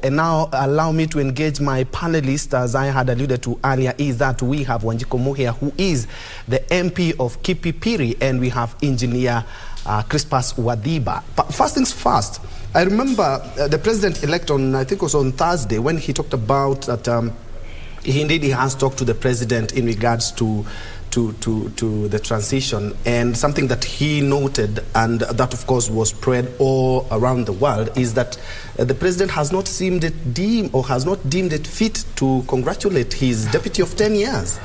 And now allow me to engage my panelists, as I had alluded to earlier, is that we have Wanjiku Muhia, who is the MP of Kipipiri, and we have Engineer Crispus Wadhiba. But first things first, I remember the president-elect on, I think it was on Thursday, when he talked about that he has talked to the president in regards to the transition, and something that he noted, and that of course was spread all around the world, is that the president has not deemed it fit to congratulate his deputy of 10 years.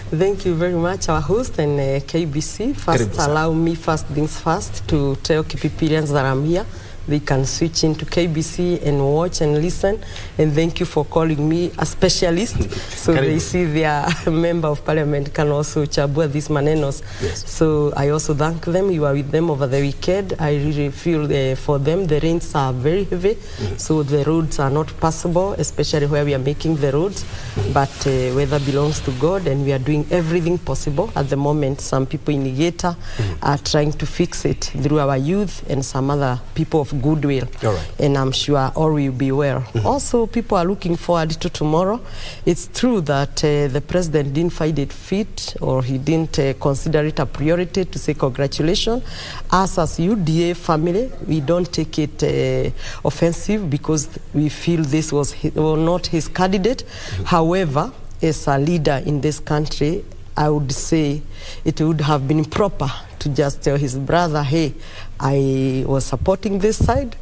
Thank you very much, our host and KBC. First, allow me first things first to tell Kipipirians that I'm here. They can switch into KBC and watch and listen. And thank you for calling me a specialist. So they see their member of parliament can also chabua these manenos. Yes. So I also thank them. You are with them over the weekend. I really feel for them the rains are very heavy. So the roads are not passable, especially where we are making the roads. But weather belongs to God, and we are doing everything possible. At the moment, some people in Nigeria are trying to fix it through our youth and some other people of goodwill. All right. And I'm sure all will be well. Also, people are looking forward to tomorrow. It's true that the president didn't find it fit, or he didn't consider it a priority to say congratulations. Us as UDA family, we don't take it offensive, because we feel this was not his candidate. However, as a leader in this country, I would say it would have been proper to just tell his brother, hey, I was supporting this side,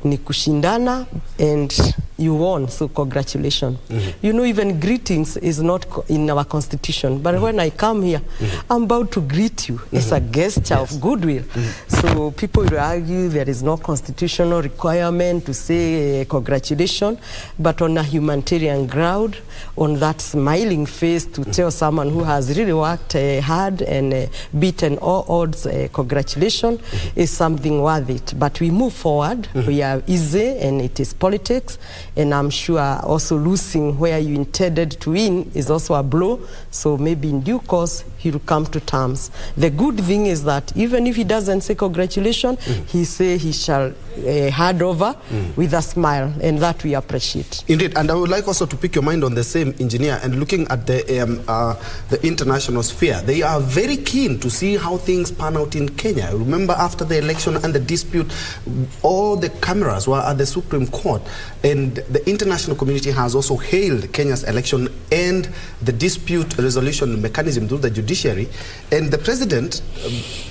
ni kushindana, and you won, so congratulations. You know, even greetings is not in our constitution, but when I come here, I'm about to greet you. It's a gesture of goodwill. So people will argue there is no constitutional requirement to say congratulations, but on a humanitarian ground, on that smiling face, to tell someone who has really worked hard and beaten all odds, congratulations, is something worth it. But we move forward. We are easy, and it is politics. And I'm sure also losing where you intended to win is also a blow. So maybe in due course, he'll come to terms. The good thing is that even if he doesn't say congratulations, he say he shall hand over with a smile, and that we appreciate. Indeed, and I would like also to pick your mind on the same, Engineer, and looking at the international sphere. They are very keen to see how things pan out in Kenya. Remember, after the election and the dispute, all the cameras were at the Supreme Court, and the international community has also hailed Kenya's election and the dispute resolution mechanism through the judiciary. And the president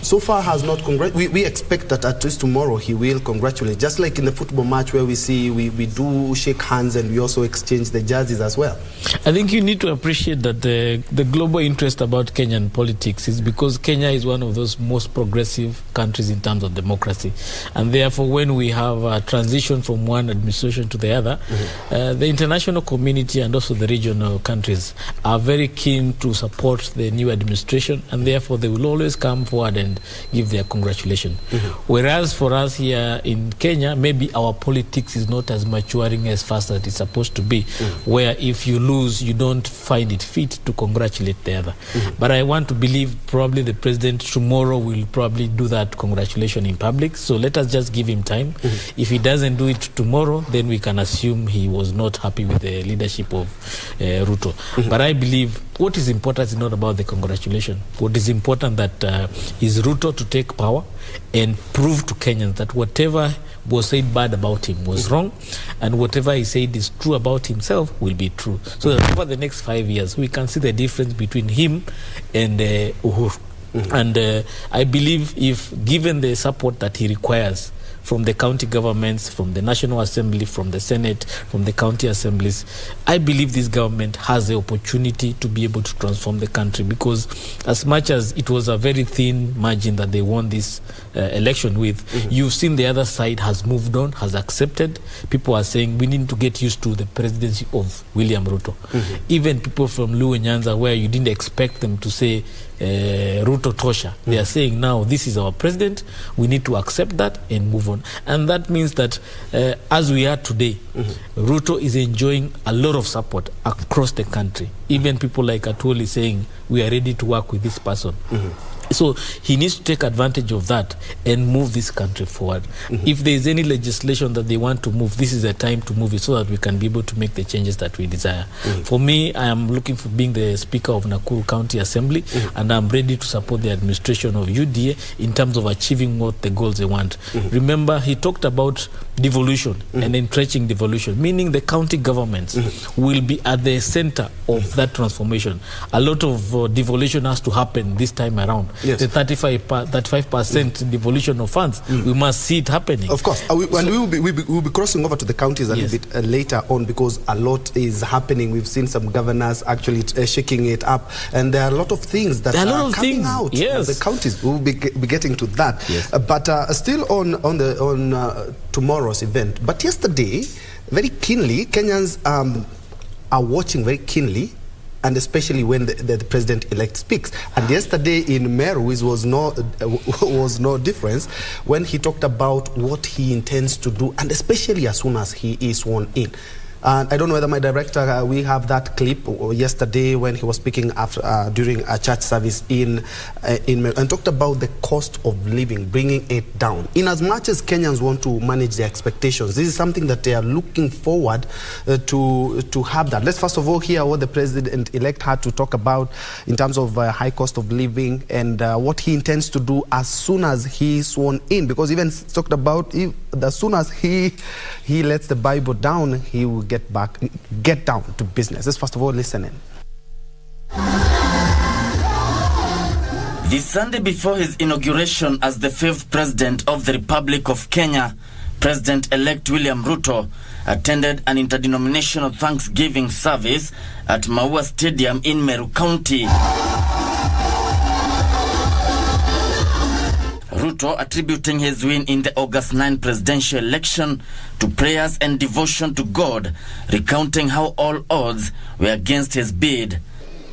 so far has not congratulated. We expect that at least tomorrow he will congratulate, just like in the football match where we see we do shake hands and we also exchange the jerseys as well. I think you need to appreciate that the global interest about Kenyan politics is because Kenya is one of those most progressive countries in terms of democracy, and therefore when we have a transition from one administration to the other, the international community and also the regional countries are very keen to support the new administration, and therefore they will always come forward and give their congratulations. Whereas for us here in Kenya, maybe our politics is not as maturing as fast as it's supposed to be, where if you lose, you don't find it fit to congratulate the other. But I want to believe probably the president tomorrow will probably do that congratulation in public. So let us just give him time. If he doesn't do it tomorrow, then we can assume he was not happy with the leadership of Ruto. But I believe what is important is not about the congratulation. What is important that is Ruto to take power and prove to Kenyans that whatever was said bad about him was wrong, and whatever he said is true about himself will be true. So that over the next 5 years, we can see the difference between him and Uhuru. And I believe if given the support that he requires from the county governments, from the National Assembly, from the Senate, from the county assemblies, I believe this government has the opportunity to be able to transform the country, because as much as it was a very thin margin that they won this election with, you've seen the other side has moved on, has accepted. People are saying we need to get used to the presidency of William Ruto. Even people from Luo Nyanza, where you didn't expect them to say Ruto Tosha, they are saying now this is our president, we need to accept that and move on. And that means that as we are today, Ruto is enjoying a lot of support across the country. Even people like Atwoli saying we are ready to work with this person. So he needs to take advantage of that and move this country forward. If there is any legislation that they want to move, this is the time to move it so that we can be able to make the changes that we desire. For me, I am looking for being the Speaker of Nakuru County Assembly, and I'm ready to support the administration of UDA in terms of achieving what the goals they want. Remember, he talked about devolution and entrenching devolution, meaning the county governments will be at the center of that transformation. A lot of devolution has to happen this time around. Yes. The 35% devolution of funds, we must see it happening. Of course, and we'll be crossing over to the counties a little bit later on, because a lot is happening. We've seen some governors actually shaking it up, and there are a lot of things that are coming out of the counties. We'll be getting to that. But still on tomorrow's event. But yesterday, very keenly, Kenyans are watching very keenly, and especially when the president-elect speaks. And yesterday in Meru was no difference when he talked about what he intends to do, and especially as soon as he is sworn in. And I don't know whether my director, we have that clip yesterday when he was speaking after during a church service in Meru, and talked about the cost of living, bringing it down. In as much as Kenyans want to manage their expectations, this is something that they are looking forward to have that. Let's first of all hear what the president-elect had to talk about in terms of high cost of living and what he intends to do as soon as he is sworn in. Because even talked about as soon as he lets the Bible down, he will get down to business. Let's first of all listen in. The Sunday before his inauguration as the 5th President of the Republic of Kenya, President-elect William Ruto attended an interdenominational Thanksgiving service at Maua Stadium in Meru County. Ruto attributing his win in the August 9 presidential election to prayers and devotion to God, recounting how all odds were against his bid.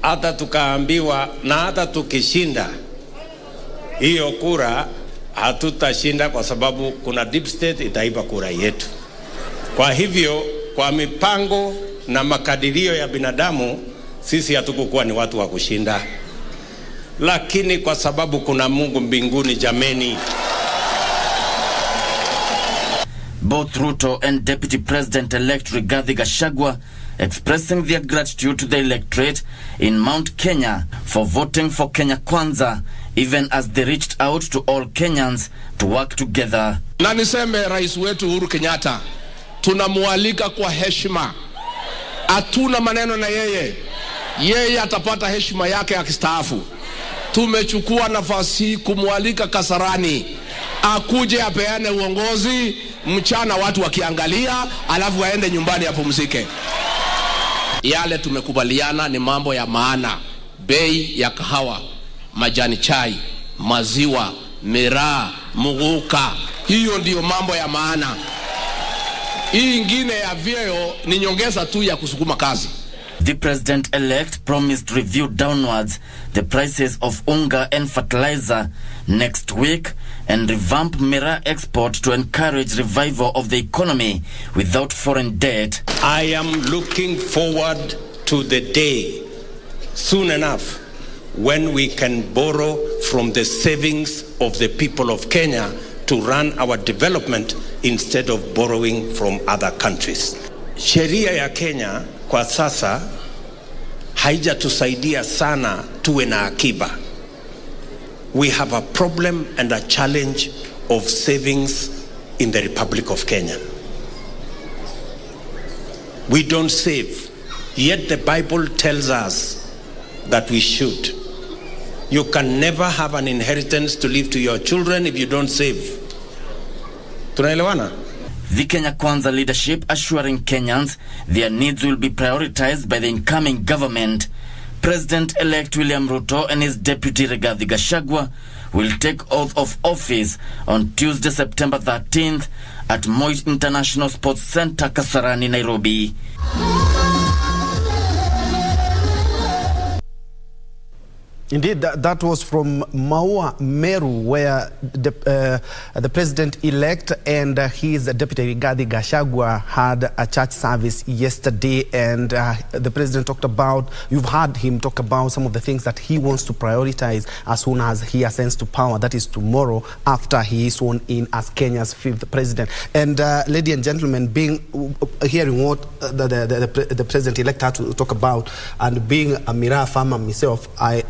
Hata tukaambiwa na hata tukishinda hiyo kura hatutashinda kwa sababu kuna deep state itaiba kura yetu. Kwa hivyo kwa mipango na makadirio ya binadamu sisi hatukukuwa ni watu wa kushinda. Lakini kwa sababu kuna Mungu mbinguni, jameni. Both Ruto and Deputy President-elect Rigathi Gachagua expressing their gratitude to the electorate in Mount Kenya for voting for Kenya Kwanza, even as they reached out to all Kenyans to work together. Na niseme rais wetu Uhuru Kenyatta, tunamualika kwa heshima. Hatuna maneno na yeye. Yeye atapata heshima yake akistaafu. Tumechukua nafasi kumwalika Kasarani akuje apeane uongozi mchana, watu wakiangalia, alafu waende nyumbani apumzike. Yale tumekubaliana ni mambo ya maana: bei ya kahawa, majani chai, maziwa, miraa, muguka. Hiyo ndiyo mambo ya maana. Hii ingine ya vyeo ni nyongeza tu ya kusukuma kazi. The president-elect promised to review downwards the prices of unga and fertilizer next week and revamp miraa export to encourage revival of the economy without foreign debt. I am looking forward to the day soon enough when we can borrow from the savings of the people of Kenya to run our development instead of borrowing from other countries. Sheria ya Kenya kwa sasa haijatusaidia sana tuwe na akiba. We have a problem and a challenge of savings in the Republic of Kenya. We don't save, yet the Bible tells us that we should. You can never have an inheritance to leave to your children if you don't save. Tunaelewana? The Kenya Kwanza leadership assuring Kenyans their needs will be prioritized by the incoming government. President-elect William Ruto and his deputy Rigathi Gachagua will take oath of office on Tuesday, September 13th at Moi International Sports Center, Kasarani, Nairobi. Indeed, that was from Maua Meru, where the president-elect and his deputy Rigathi Gachagua had a church service yesterday, and the president talked about, you've heard him talk about some of the things that he wants to prioritize as soon as he ascends to power, that is tomorrow, after he is sworn in as Kenya's 5th president. And ladies and gentlemen, hearing what the president-elect had to talk about, and being a Miraa farmer myself, I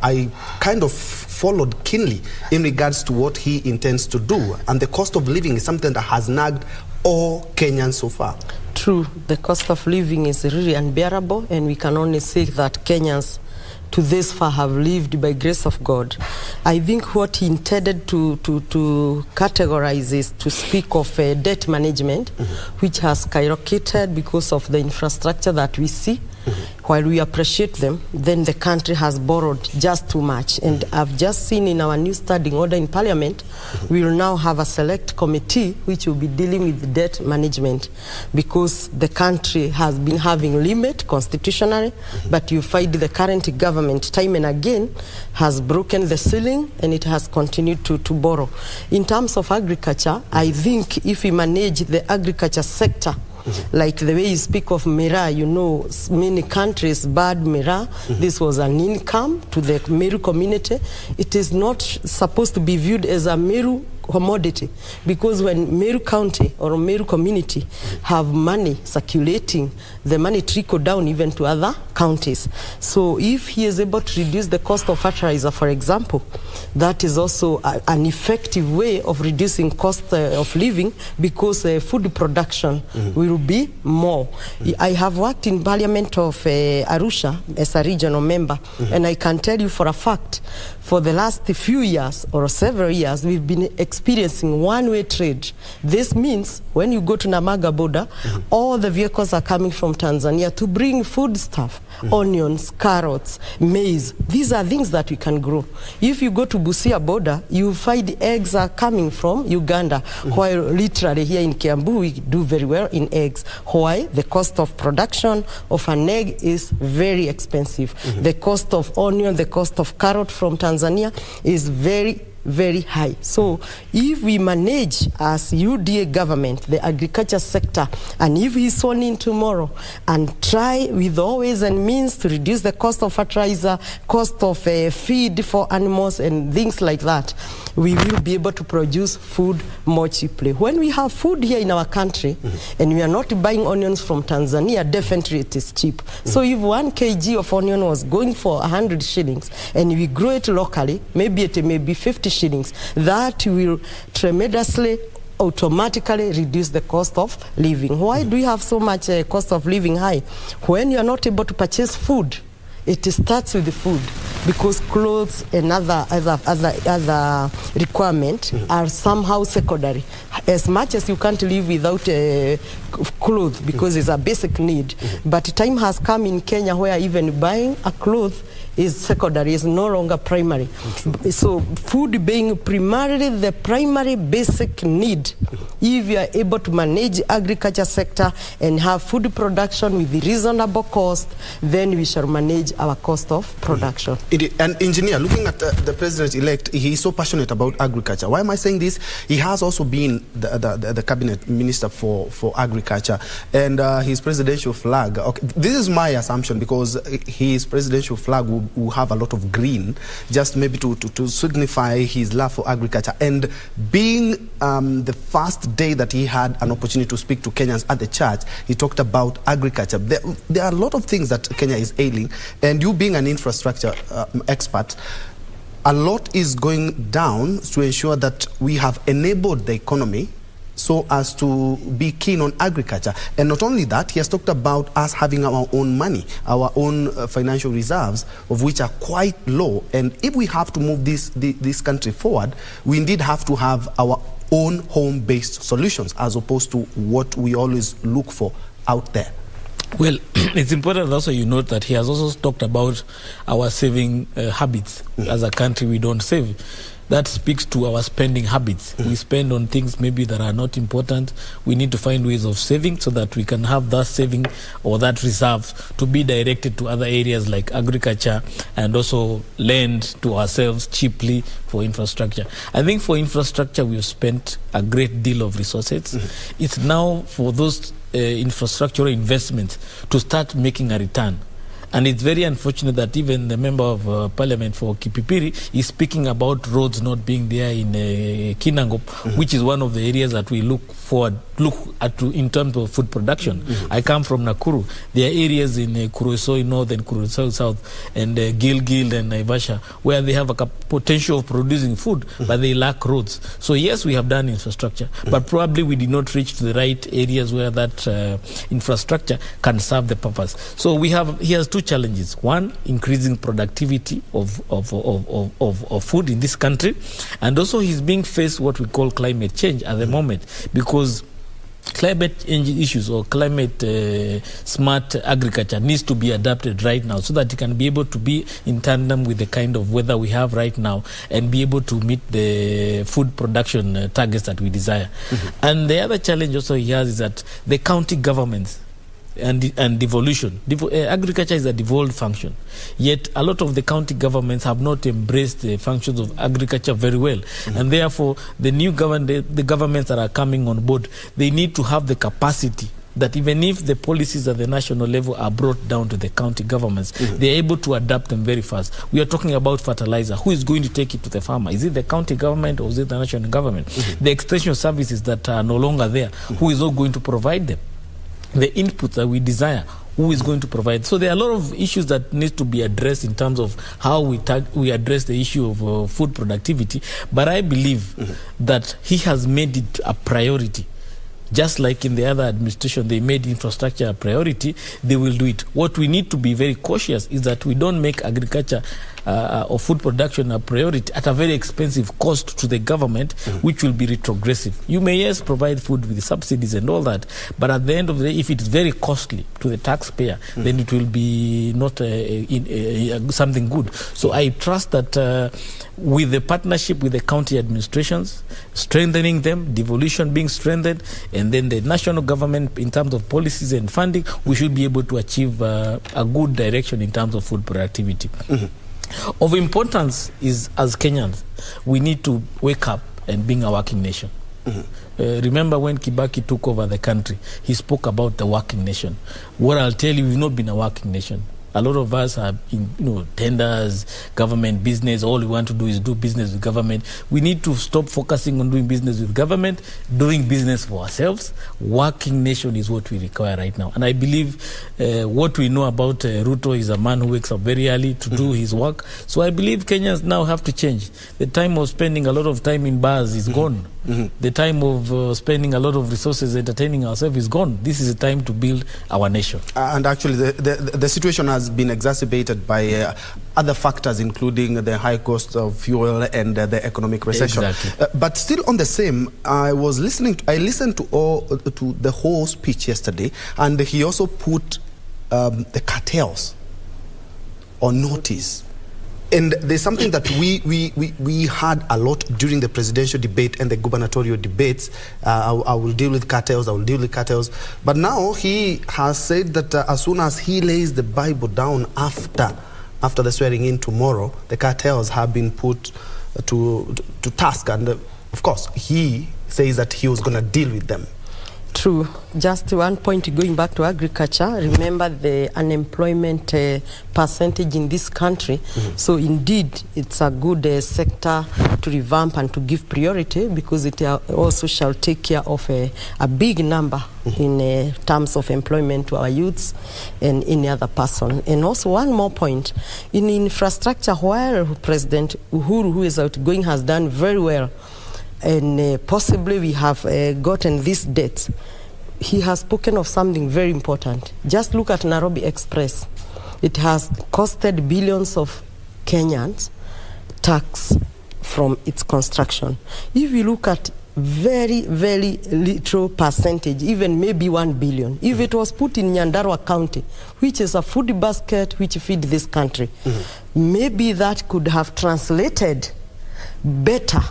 kind of followed keenly in regards to what he intends to do. And the cost of living is something that has nagged all Kenyans so far. True, the cost of living is really unbearable, and we can only say that Kenyans to this far have lived by grace of God. I think what he intended to categorize is to speak of debt management, which has skyrocketed because of the infrastructure that we see. While we appreciate them, then the country has borrowed just too much. And I've just seen in our new standing order in Parliament, we will now have a select committee which will be dealing with debt management, because the country has been having limit constitutionally, but you find the current government time and again has broken the ceiling, and it has continued to borrow. In terms of agriculture, I think if we manage the agriculture sector, like the way you speak of Miraa, you know, many countries banned Miraa. This was an income to the Meru community. It is not supposed to be viewed as a Meru commodity, because when Meru County or Meru community have money circulating, the money trickle down even to other counties. So if he is able to reduce the cost of fertilizer, for example, that is also an effective way of reducing cost of living, because food production will be more. I have worked in Parliament of Arusha as a regional member, and I can tell you for a fact, for the last few years or several years, we've been experiencing one-way trade. This means when you go to Namaga border, all the vehicles are coming from Tanzania to bring food stuff, onions, carrots, maize. These are things that we can grow. If you go to Busia border, you find eggs are coming from Uganda, while literally here in Kiambu, we do very well in eggs. Why? The cost of production of an egg is very expensive. The cost of onion, the cost of carrot from Tanzania is very high. So if we manage as UDA government the agriculture sector, and if he's sworn in tomorrow, and try with all ways and means to reduce the cost of fertilizer, cost of feed for animals and things like that, we will be able to produce food more cheaply. When we have food here in our country, and we are not buying onions from Tanzania, definitely it is cheap. So if 1 kg of onion was going for 100 shillings, and we grow it locally, maybe it may be 50 shillings, that will tremendously automatically reduce the cost of living. Why do we have so much cost of living high? When you are not able to purchase food, it starts with the food, because clothes and other requirements are somehow secondary. As much as you can't live without clothes, because it's a basic need. But time has come in Kenya where even buying a cloth is secondary, is no longer primary. So food being primarily the primary basic need, if you are able to manage agriculture sector and have food production with reasonable cost, then we shall manage our cost of production. And engineer, looking at the president-elect, he is so passionate about agriculture. Why am I saying this? He has also been the cabinet minister for agriculture, and his presidential flag, okay, this is my assumption, because his presidential flag will have a lot of green, just maybe to signify his love for agriculture. And being the first day that he had an opportunity to speak to Kenyans at the church, he talked about agriculture. There are a lot of things that Kenya is ailing, and you being an infrastructure expert, a lot is going down to ensure that we have enabled the economy so as to be keen on agriculture. And not only that, he has talked about us having our own money, our own financial reserves, of which are quite low. And if we have to move this country forward, we indeed have to have our own home-based solutions, as opposed to what we always look for out there. Well, it's important also you note that he has also talked about our saving habits. As a country, we don't save. that speaks to our spending habits. We spend on things maybe that are not important. We need to find ways of saving so that we can have that saving or that reserve to be directed to other areas like agriculture and also lend to ourselves cheaply for infrastructure. I think for infrastructure, we've spent a great deal of resources. It's now for those infrastructural investments to start making a return. And it's very unfortunate that even the member of parliament for Kipipiri is speaking about roads not being there in Kinangop, which is one of the areas that we look at in terms of food production. I come from Nakuru. There are areas in Kuruisoi North and Kuruisoi South and Gilgil and Naivasha where they have a potential of producing food, but they lack roads. So yes, we have done infrastructure, but probably we did not reach to the right areas where that infrastructure can serve the purpose. So he has two challenges. One, increasing productivity of food in this country, and also he's being faced what we call climate change at the moment, because climate change issues or climate smart agriculture needs to be adapted right now so that it can be able to be in tandem with the kind of weather we have right now and be able to meet the food production targets that we desire. And the other challenge also he has is that the county governments and devolution. Agriculture is a devolved function. Yet a lot of the county governments have not embraced the functions of agriculture very well. And therefore, the new the governments that are coming on board, they need to have the capacity that even if the policies at the national level are brought down to the county governments, they're able to adapt them very fast. We are talking about fertilizer. Who is going to take it to the farmer? Is it the county government or is it the national government? The extension services that are no longer there, who is all going to provide them? The inputs that we desire, who is going to provide? So there are a lot of issues that need to be addressed in terms of how we address the issue of food productivity. But I believe that he has made it a priority. Just like in the other administration, they made infrastructure a priority, they will do it. What we need to be very cautious is that we don't make agriculture or food production a priority at a very expensive cost to the government, which will be retrogressive. You may, yes, provide food with subsidies and all that, but at the end of the day, if it is very costly to the taxpayer, then it will be not something good. So I trust that with the partnership with the county administrations, strengthening them, devolution being strengthened, and then the national government in terms of policies and funding, we should be able to achieve a good direction in terms of food productivity. Of importance is, as Kenyans, we need to wake up and being a working nation. Remember when Kibaki took over the country, he spoke about the working nation. What I'll tell you, we've not been a working nation. A lot of us are in tenders, government business. All we want to do is do business with government. We need to stop focusing on doing business with government, doing business for ourselves. Working nation is what we require right now. And I believe what we know about Ruto is a man who wakes up very early to do his work. So I believe Kenyans now have to change. The time of spending a lot of time in bars is gone. The time of spending a lot of resources entertaining ourselves is gone. This is the time to build our nation. And actually, the situation has been exacerbated by other factors, including the high cost of fuel and the economic recession. Exactly. But still on the same, I listened to the whole speech yesterday, and he also put the cartels on notice. And there's something that we had a lot during the presidential debate and the gubernatorial debates. I will deal with cartels, But now he has said that as soon as he lays the Bible down after the swearing in tomorrow, the cartels have been put to task. And of course, he says that he was going to deal with them. True. Just one point going back to agriculture, remember the unemployment percentage in this country. So indeed, it's a good sector to revamp and to give priority, because it also shall take care of a big number in terms of employment to our youths and any other person. And also one more point, in infrastructure, while President Uhuru, who is outgoing, has done very well, and possibly we have gotten this debt, he has spoken of something very important. Just look at Nairobi Express. It has costed billions of Kenyans tax from its construction. If you look at very, very little percentage, even maybe 1 billion, if it was put in Nyandarua County, which is a food basket which feed this country, maybe that could have translated better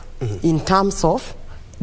in terms of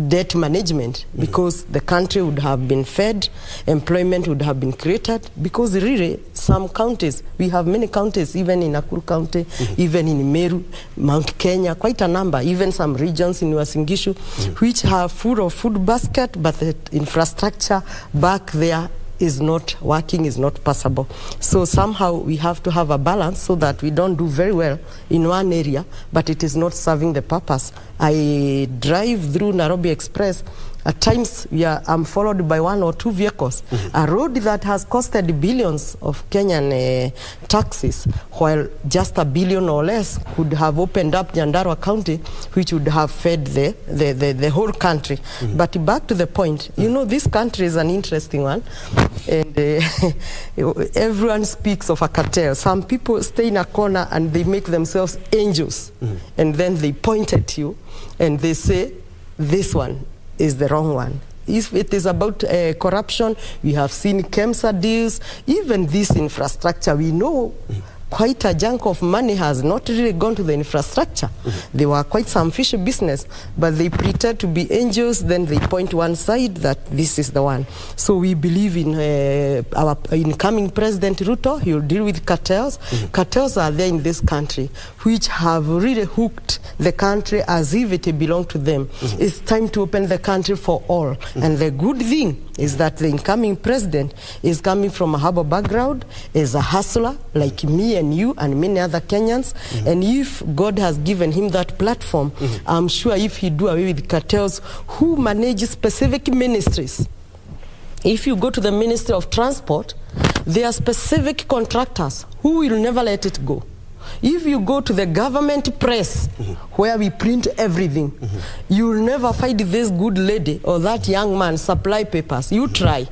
debt management, because the country would have been fed, employment would have been created, because really some counties, we have many counties, even in Nakuru County, even in Meru, Mount Kenya, quite a number, even some regions in Uasin Gishu, which have full of food basket, but the infrastructure back there is not working, is not possible. So somehow we have to have a balance so that we don't do very well in one area, but it is not serving the purpose. I drive through Nairobi Express. At times, I'm followed by 1 or 2 vehicles. A road that has costed billions of Kenyan taxes, while just $1 billion or less could have opened up Nyandarua County, which would have fed the whole country. But back to the point, you know, this country is an interesting one. And everyone speaks of a cartel. Some people stay in a corner and they make themselves angels. And then they point at you and they say, this one is the wrong one. If it is about corruption, we have seen KEMSA deals, even this infrastructure, we know quite a chunk of money has not really gone to the infrastructure. They were quite some fishy business, but they pretend to be angels, then they point one side that this is the one. So we believe in our incoming President Ruto. He will deal with cartels. Cartels are there in this country, which have really hooked the country as if it belonged to them. It's time to open the country for all. And the good thing is that the incoming president is coming from a humble background, is a hustler like me and you and many other Kenyans. And if God has given him that platform, I'm sure if he do away with cartels who manage specific ministries. If you go to the Ministry of Transport, there are specific contractors who will never let it go. If you go to the government press, where we print everything, you will never find this good lady or that young man supply papers. You try.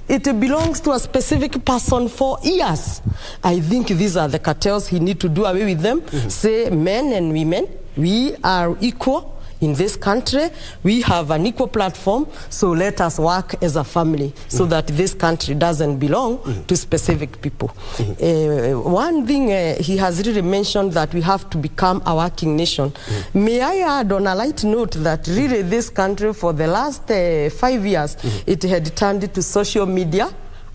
It belongs to a specific person for years. I think these are the cartels. He need to do away with them. Say, men and women, we are equal in this country. We have an equal platform, so let us work as a family so that this country doesn't belong to specific people. One thing he has really mentioned, that we have to become a working nation. May I add on a light note that really this country for the last 5 years, it had turned to social media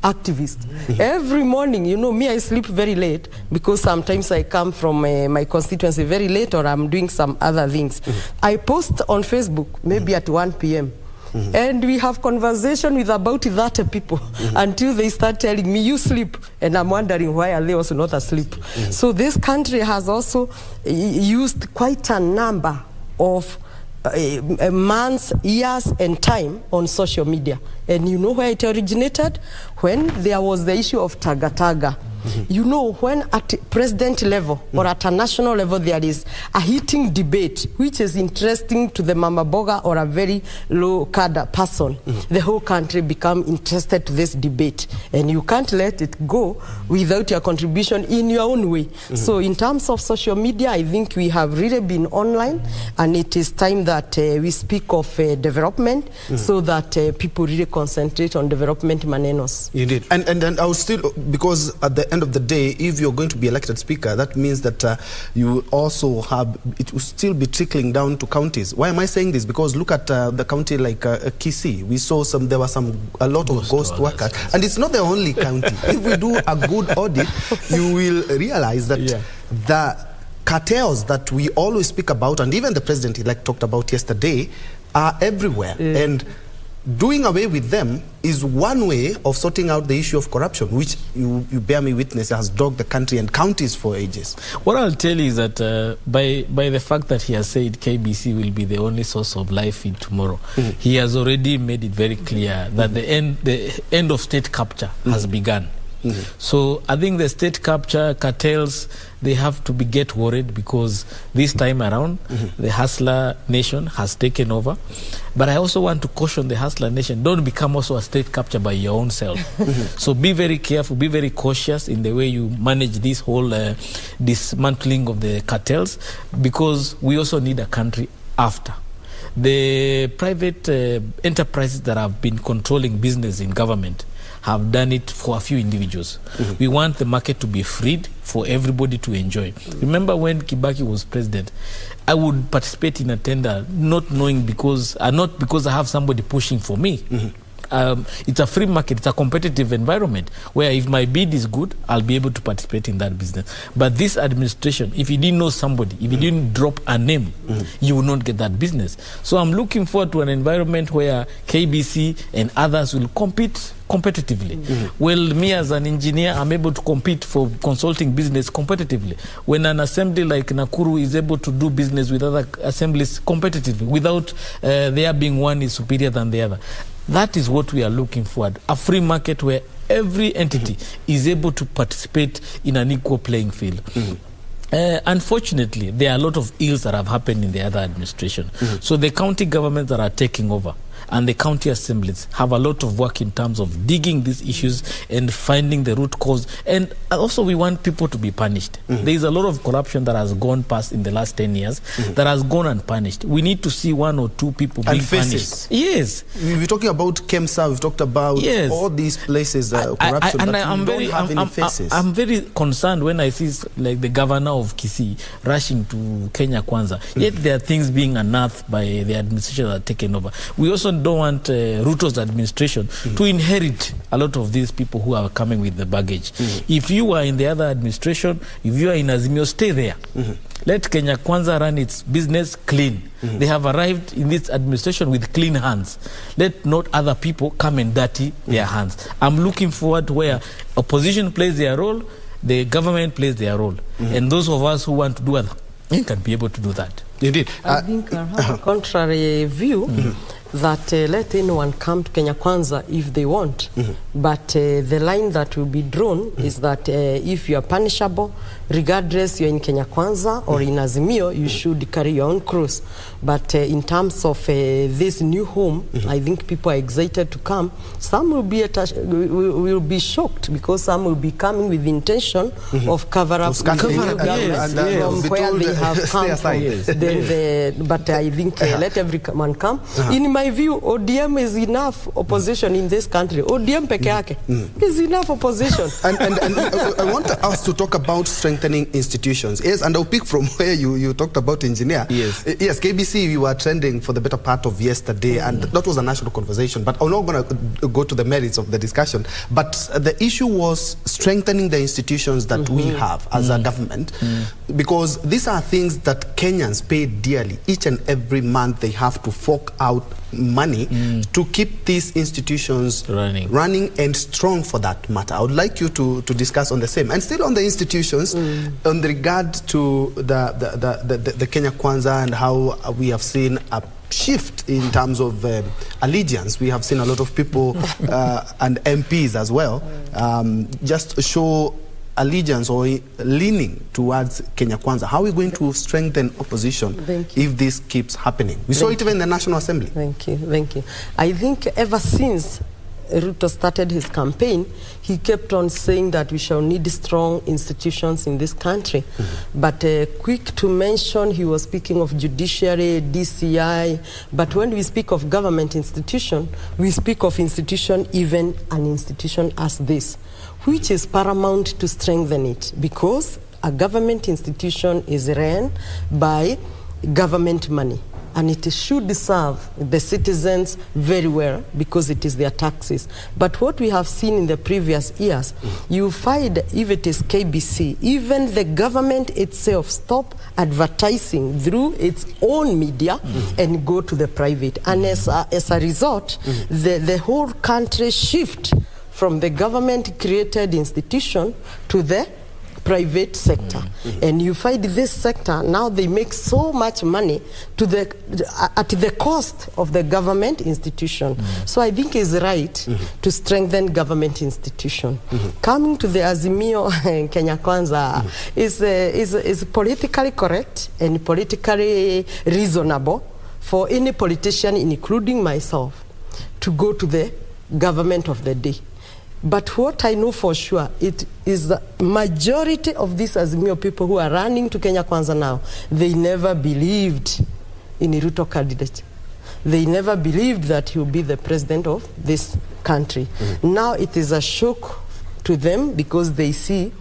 activist. Every morning, you know me, I sleep very late because sometimes I come from my constituency very late, or I'm doing some other things. I post on Facebook maybe at 1 p.m. And we have conversation with about 30 people until they start telling me, you sleep. And I'm wondering, why are they also not asleep? So this country has also used quite a number of months, years, and time on social media. And you know where it originated? When there was the issue of Taga Taga. You know, when at president level or at a national level there is a heating debate which is interesting to the mama boga or a very low cadre person, the whole country become interested to this debate, and you can't let it go without your contribution in your own way. So in terms of social media, I think we have really been online, and it is time that we speak of development so that people really concentrate on development manenos. Indeed. And I will still, because at the end of the day, if you're going to be elected speaker, that means that you also have, it will still be trickling down to counties. Why am I saying this? Because look at the county like Kisii. We saw there were a lot of ghost workers, and it's not the only county. If we do a good audit, you will realize that the cartels that we always speak about, and even the president talked about yesterday, are everywhere. And doing away with them is one way of sorting out the issue of corruption, which you bear me witness has dogged the country and counties for ages. What I'll tell you is that by the fact that he has said KBC will be the only source of live feed tomorrow, he has already made it very clear that the end of state capture has begun. So I think the state capture cartels, they have to get worried, because this time around the hustler nation has taken over. But I also want to caution the hustler nation, don't become also a state capture by your own self. So be very careful, be very cautious in the way you manage this whole dismantling of the cartels, because we also need a country after. The private enterprises that have been controlling business in government have done it for a few individuals. We want the market to be freed for everybody to enjoy. Remember when Kibaki was president, I would participate in a tender not knowing not because I have somebody pushing for me. It's a free market, it's a competitive environment where if my bid is good, I'll be able to participate in that business. But this administration, if you didn't know somebody, if you didn't drop a name, you will not get that business. So I'm looking forward to an environment where KBC and others will compete competitively. Well, me as an engineer, I'm able to compete for consulting business competitively. When an assembly like Nakuru is able to do business with other assemblies competitively, without there being one is superior than the other. That is what we are looking for, a free market where every entity is able to participate in an equal playing field. Unfortunately, there are a lot of ills that have happened in the other administration. So the county governments that are taking over and the county assemblies have a lot of work in terms of digging these issues and finding the root cause. And also we want people to be punished. There is a lot of corruption that has gone past in the last 10 years that has gone unpunished. We need to see 1 or 2 people being punished. Yes. We're talking about KEMSA, we've talked about all these places, corruption, but we don't have any faces. I'm very concerned when I see like the governor of Kisii rushing to Kenya Kwanza. Yet there are things being unearthed by the administration that are taken over. We also don't want Ruto's administration to inherit a lot of these people who are coming with the baggage. If you are in the other administration, if you are in Azimio, stay there. Let Kenya Kwanza run its business clean. They have arrived in this administration with clean hands. Let not other people come and dirty their hands. I'm looking forward to where opposition plays their role, the government plays their role. And those of us who want to do other, you can be able to do that. Indeed. I think I have a contrary view that let anyone come to Kenya Kwanza if they want. But the line that will be drawn is that if you are punishable, regardless you're in Kenya Kwanza or in Azimio, you should carry your own cross. But in terms of this new home, I think people are excited to come. Some will be shocked because some will be coming with the intention of cover up from where they have come from. But I think let everyone come. In my view, ODM is enough opposition in this country. ODM peke yake is enough opposition. And I want us to talk about strengthening institutions. Yes, and I'll pick from where you talked about engineer. Yes, KBC, we were trending for the better part of yesterday, and that was a national conversation. But I'm not going to go to the merits of the discussion. But the issue was strengthening the institutions that we have as a government, because these are things that Kenyans pay dearly. Each and every month they have to fork out money to keep these institutions running and strong, for that matter. I would like you to discuss on the same. And still on the institutions, on regard to the Kenya Kwanza and how we have seen a shift in terms of allegiance. We have seen a lot of people and MPs as well just show allegiance or leaning towards Kenya Kwanza. How are we going to strengthen opposition if this keeps happening? We saw it even in the National Assembly. Thank you. I think ever since Ruto started his campaign, he kept on saying that we shall need strong institutions in this country. But quick to mention, he was speaking of judiciary, DCI. But when we speak of government institution, we speak of institution, even an institution as this, which is paramount to strengthen it, because a government institution is ran by government money, and it should serve the citizens very well because it is their taxes. But what we have seen in the previous years, you find if it is KBC, even the government itself stop advertising through its own media and go to the private. And as a result, the whole country shift from the government-created institution to the private sector. And you find this sector, now they make so much money at the cost of the government institution. So I think it's right to strengthen government institution. Coming to the Azimio Kenya Kwanza is politically correct and politically reasonable for any politician, including myself, to go to the government of the day. But what I know for sure, it is the majority of these Azimio people who are running to Kenya Kwanza now, they never believed in a Ruto candidate. They never believed that he will be the president of this country. Now it is a shock to them because they see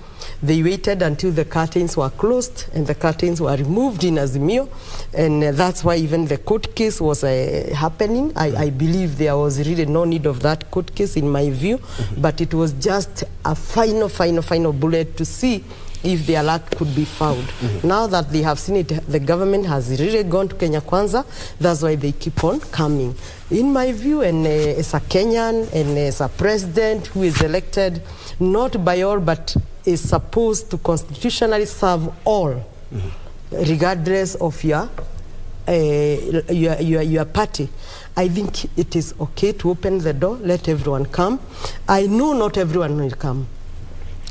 they waited until the curtains were closed and the curtains were removed in Azimio, and that's why even the court case was happening. I believe there was really no need of that court case in my view, but it was just a final bullet to see if their luck could be found. Now that they have seen it, the government has really gone to Kenya Kwanza. That's why they keep on coming. In my view, and as a Kenyan and as a president who is elected not by all but is supposed to constitutionally serve all, regardless of your party, I think it is okay to open the door, let everyone come. I know not everyone will come.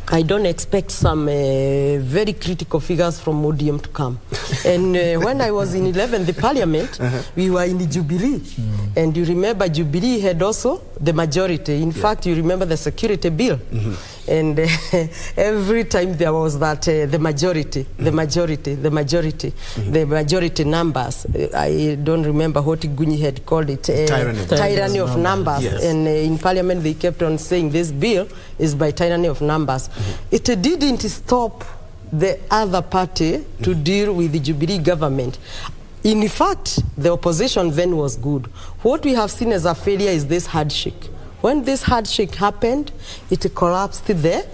I don't expect some very critical figures from ODM to come. And when I was in 11th, the parliament, we were in the Jubilee. And you remember Jubilee had also the majority. In fact, you remember the security bill. And every time there was that, the majority numbers. I don't remember what Gunyi had called it. Tyranny of numbers. Yes. And in parliament, they kept on saying this bill is by tyranny of numbers. It didn't stop the other party to deal with the Jubilee government. In fact, the opposition then was good. What we have seen as a failure is this handshake. When this handshake happened, it collapsed the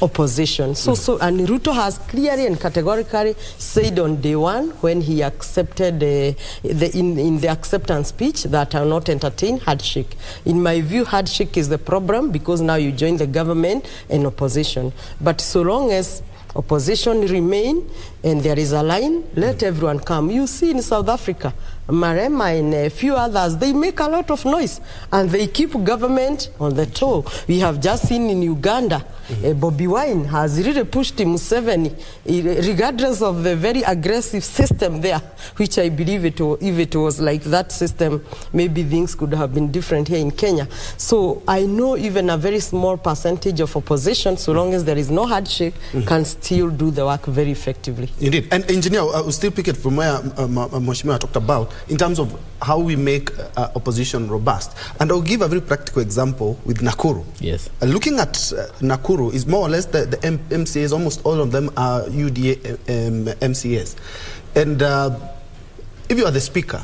opposition. And Ruto has clearly and categorically said on day one when he accepted in the acceptance speech that I will not entertain handshake. In my view, handshake is the problem because now you join the government and opposition. But so long as opposition remain and there is a line, let everyone come. You see in South Africa, Marema and a few others, they make a lot of noise and they keep government on the toe. We have just seen in Uganda, Bobby Wine has really pushed Museveni, regardless of the very aggressive system there, which I believe if it was like that system, maybe things could have been different here in Kenya. So I know even a very small percentage of opposition, so long as there is no handshake, can still do the work very effectively. Indeed. And Engineer, I will still pick it from where Mheshimiwa talked about in terms of how we make opposition robust. And I'll give a very practical example with Nakuru. Yes. Looking at Nakuru is more or less the MCAs, almost all of them are UDA MCAs. And if you are the speaker,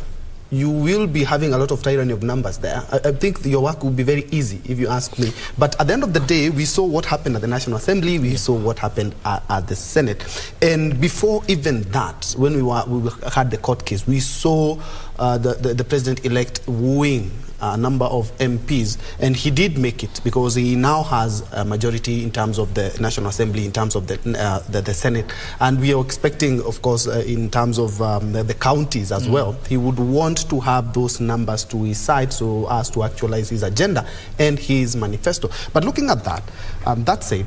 you will be having a lot of tyranny of numbers there. I think your work will be very easy if you ask me. But at the end of the day, we saw what happened at the National Assembly, we saw what happened at the Senate. And before even that, when we had the court case, we saw the president-elect wooing a number of MPs, and he did make it because he now has a majority in terms of the National Assembly, in terms of the Senate, and we are expecting, of course, in terms of the counties as well, he would want to have those numbers to his side so as to actualize his agenda and his manifesto. But looking at that, that said,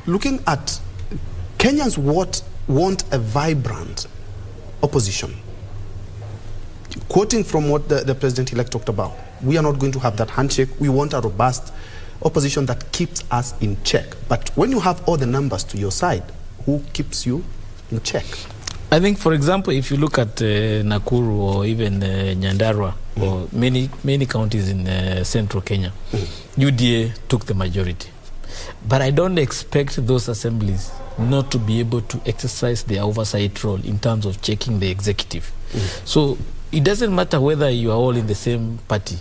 looking at Kenyans want a vibrant opposition. Quoting from what the president-elect talked about, we are not going to have that handshake. We want a robust opposition that keeps us in check. But when you have all the numbers to your side, who keeps you in check? I think, for example, if you look at Nakuru or even Nyandarua or many counties in central Kenya, UDA took the majority. But I don't expect those assemblies not to be able to exercise their oversight role in terms of checking the executive. So it doesn't matter whether you are all in the same party,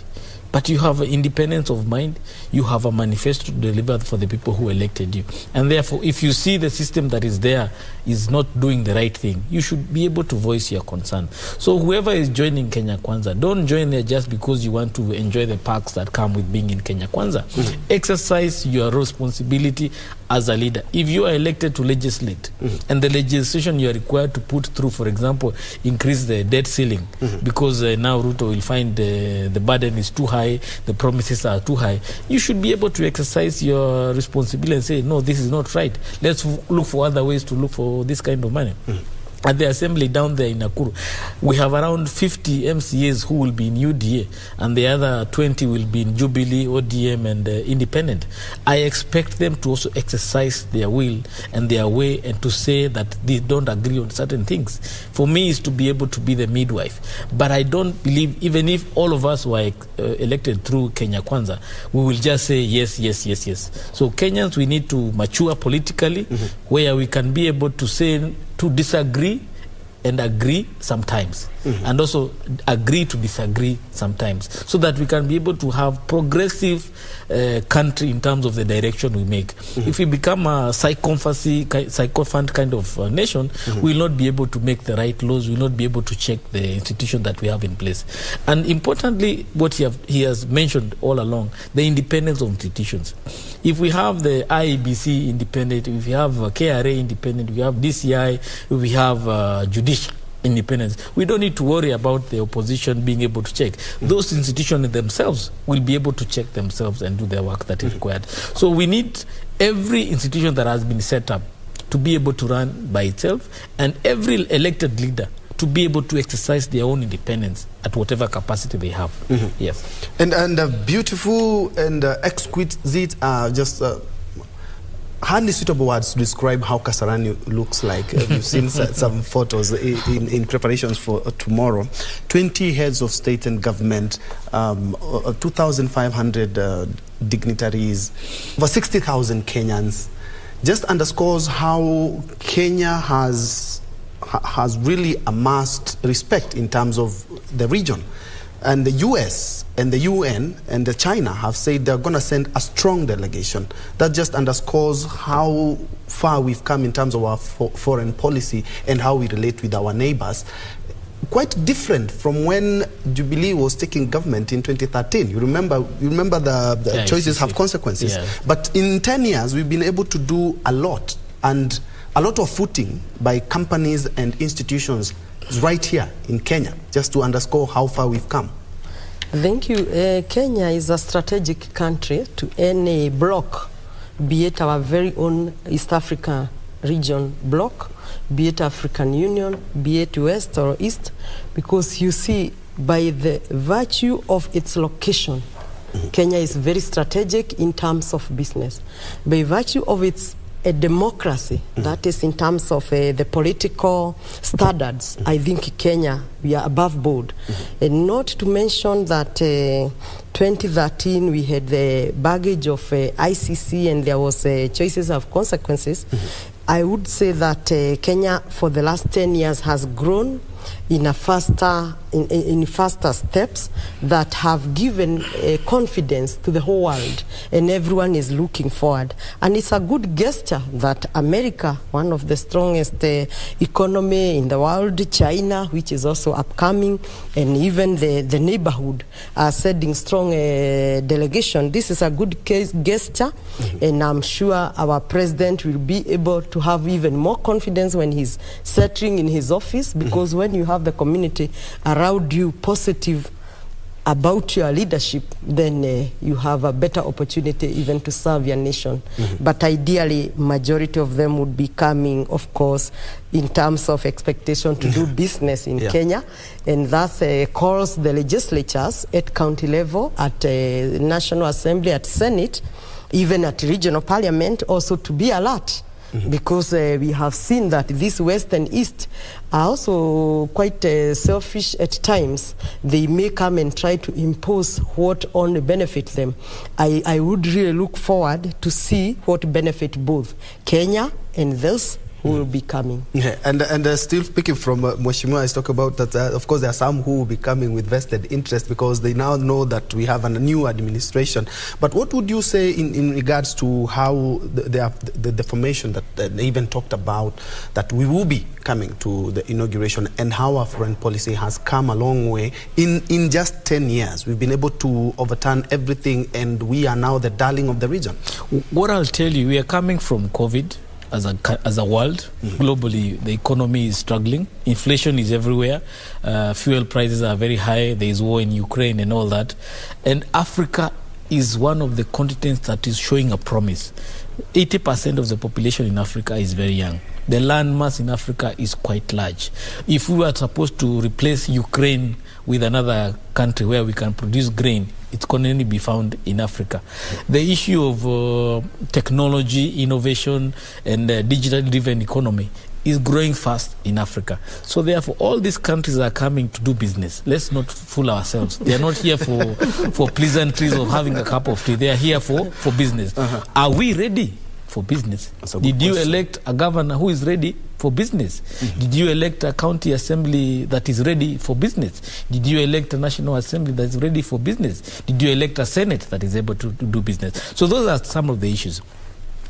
but you have an independence of mind, you have a manifesto to deliver for the people who elected you. And therefore, if you see the system that is there is not doing the right thing, you should be able to voice your concern. So whoever is joining Kenya Kwanza, don't join there just because you want to enjoy the perks that come with being in Kenya Kwanza. Exercise your responsibility as a leader. If you are elected to legislate, and the legislation you are required to put through, for example, increase the debt ceiling, because now Ruto will find the burden is too high, the promises are too high, you should be able to exercise your responsibility and say, no, this is not right. Let's look for other ways to look for this kind of money. at the assembly down there in Nakuru, we have around 50 MCAs who will be in UDA, and the other 20 will be in Jubilee, ODM, and Independent. I expect them to also exercise their will and their way, and to say that they don't agree on certain things. For me, is to be able to be the midwife. But I don't believe, even if all of us were elected through Kenya Kwanza, we will just say yes, yes, yes, yes. So Kenyans, we need to mature politically, where we can be able to say, to disagree and agree sometimes, and also agree to disagree sometimes, so that we can be able to have progressive country in terms of the direction we make. If we become a sycophant kind of nation, we will not be able to make the right laws, we will not be able to check the institution that we have in place. And importantly, what he has mentioned all along, the independence of institutions. If we have the IEBC independent, if we have KRA independent, we have DCI, if we have judicial independence, we don't need to worry about the opposition being able to check. Those institutions themselves will be able to check themselves and do their work that is required. So we need every institution that has been set up to be able to run by itself, and every elected leader to be able to exercise their own independence at whatever capacity they have. Yes. And beautiful and exquisite, just hardly suitable words to describe how Kasarani looks like. We've seen some photos in preparations for tomorrow. 20 heads of state and government, 2,500 dignitaries, over 60,000 Kenyans. Just underscores how Kenya has really amassed respect in terms of the region. And the US and the UN and the China have said they're going to send a strong delegation. That just underscores how far we've come in terms of our foreign policy and how we relate with our neighbors. Quite different from when Jubilee was taking government in 2013. You remember the choices have consequences. Yeah. But in 10 years, we've been able to do a lot, and a lot of footing by companies and institutions right here in Kenya, just to underscore how far we've come. Thank you. Kenya is a strategic country to any bloc, be it our very own East Africa region bloc, be it African Union, be it West or East, because you see, by the virtue of its location, Kenya is very strategic in terms of business. By virtue of its democracy, that is in terms of the political standards, I think Kenya, we are above board. And not to mention that 2013 we had the baggage of ICC, and there was choices of consequences. I would say that Kenya for the last 10 years has grown in a faster steps that have given confidence to the whole world, and everyone is looking forward. And it's a good gesture that America, one of the strongest economy in the world, China, which is also upcoming, and even the neighborhood are sending strong delegation. This is a good gesture, and I'm sure our president will be able to have even more confidence when he's settling in his office, because when you have the community around you positive about your leadership, then you have a better opportunity even to serve your nation. But ideally, majority of them would be coming, of course, in terms of expectation to do business in Kenya, and thus calls the legislatures at county level, at National Assembly, at Senate, even at regional parliament, also to be alert. Because we have seen that this West and East are also quite selfish at times. They may come and try to impose what only benefit them. I would really look forward to see what benefit both Kenya and those who will be coming. And still speaking from Mheshimiwa, I talk about that, of course, there are some who will be coming with vested interest because they now know that we have a new administration. But what would you say in regards to how the formation that they even talked about, that we will be coming to the inauguration, and how our foreign policy has come a long way in just 10 years? We've been able to overturn everything, and we are now the darling of the region. What I'll tell you, we are coming from COVID. As a world, globally, the economy is struggling. Inflation is everywhere. Fuel prices are very high. There is war in Ukraine and all that. And Africa is one of the continents that is showing a promise. 80% of the population in Africa is very young. The land mass in Africa is quite large. If we were supposed to replace Ukraine with another country where we can produce grain, it can only be found in Africa. The issue of technology, innovation, and digital-driven economy is growing fast in Africa. So therefore, all these countries are coming to do business. Let's not fool ourselves. They are not here for pleasantries or having a cup of tea. They are here for business. Are we ready for business? Did you elect a governor who is ready for business? Did you elect a county assembly that is ready for business? Did you elect a national assembly that is ready for business? Did you elect a senate that is able to do business? So those are some of the issues.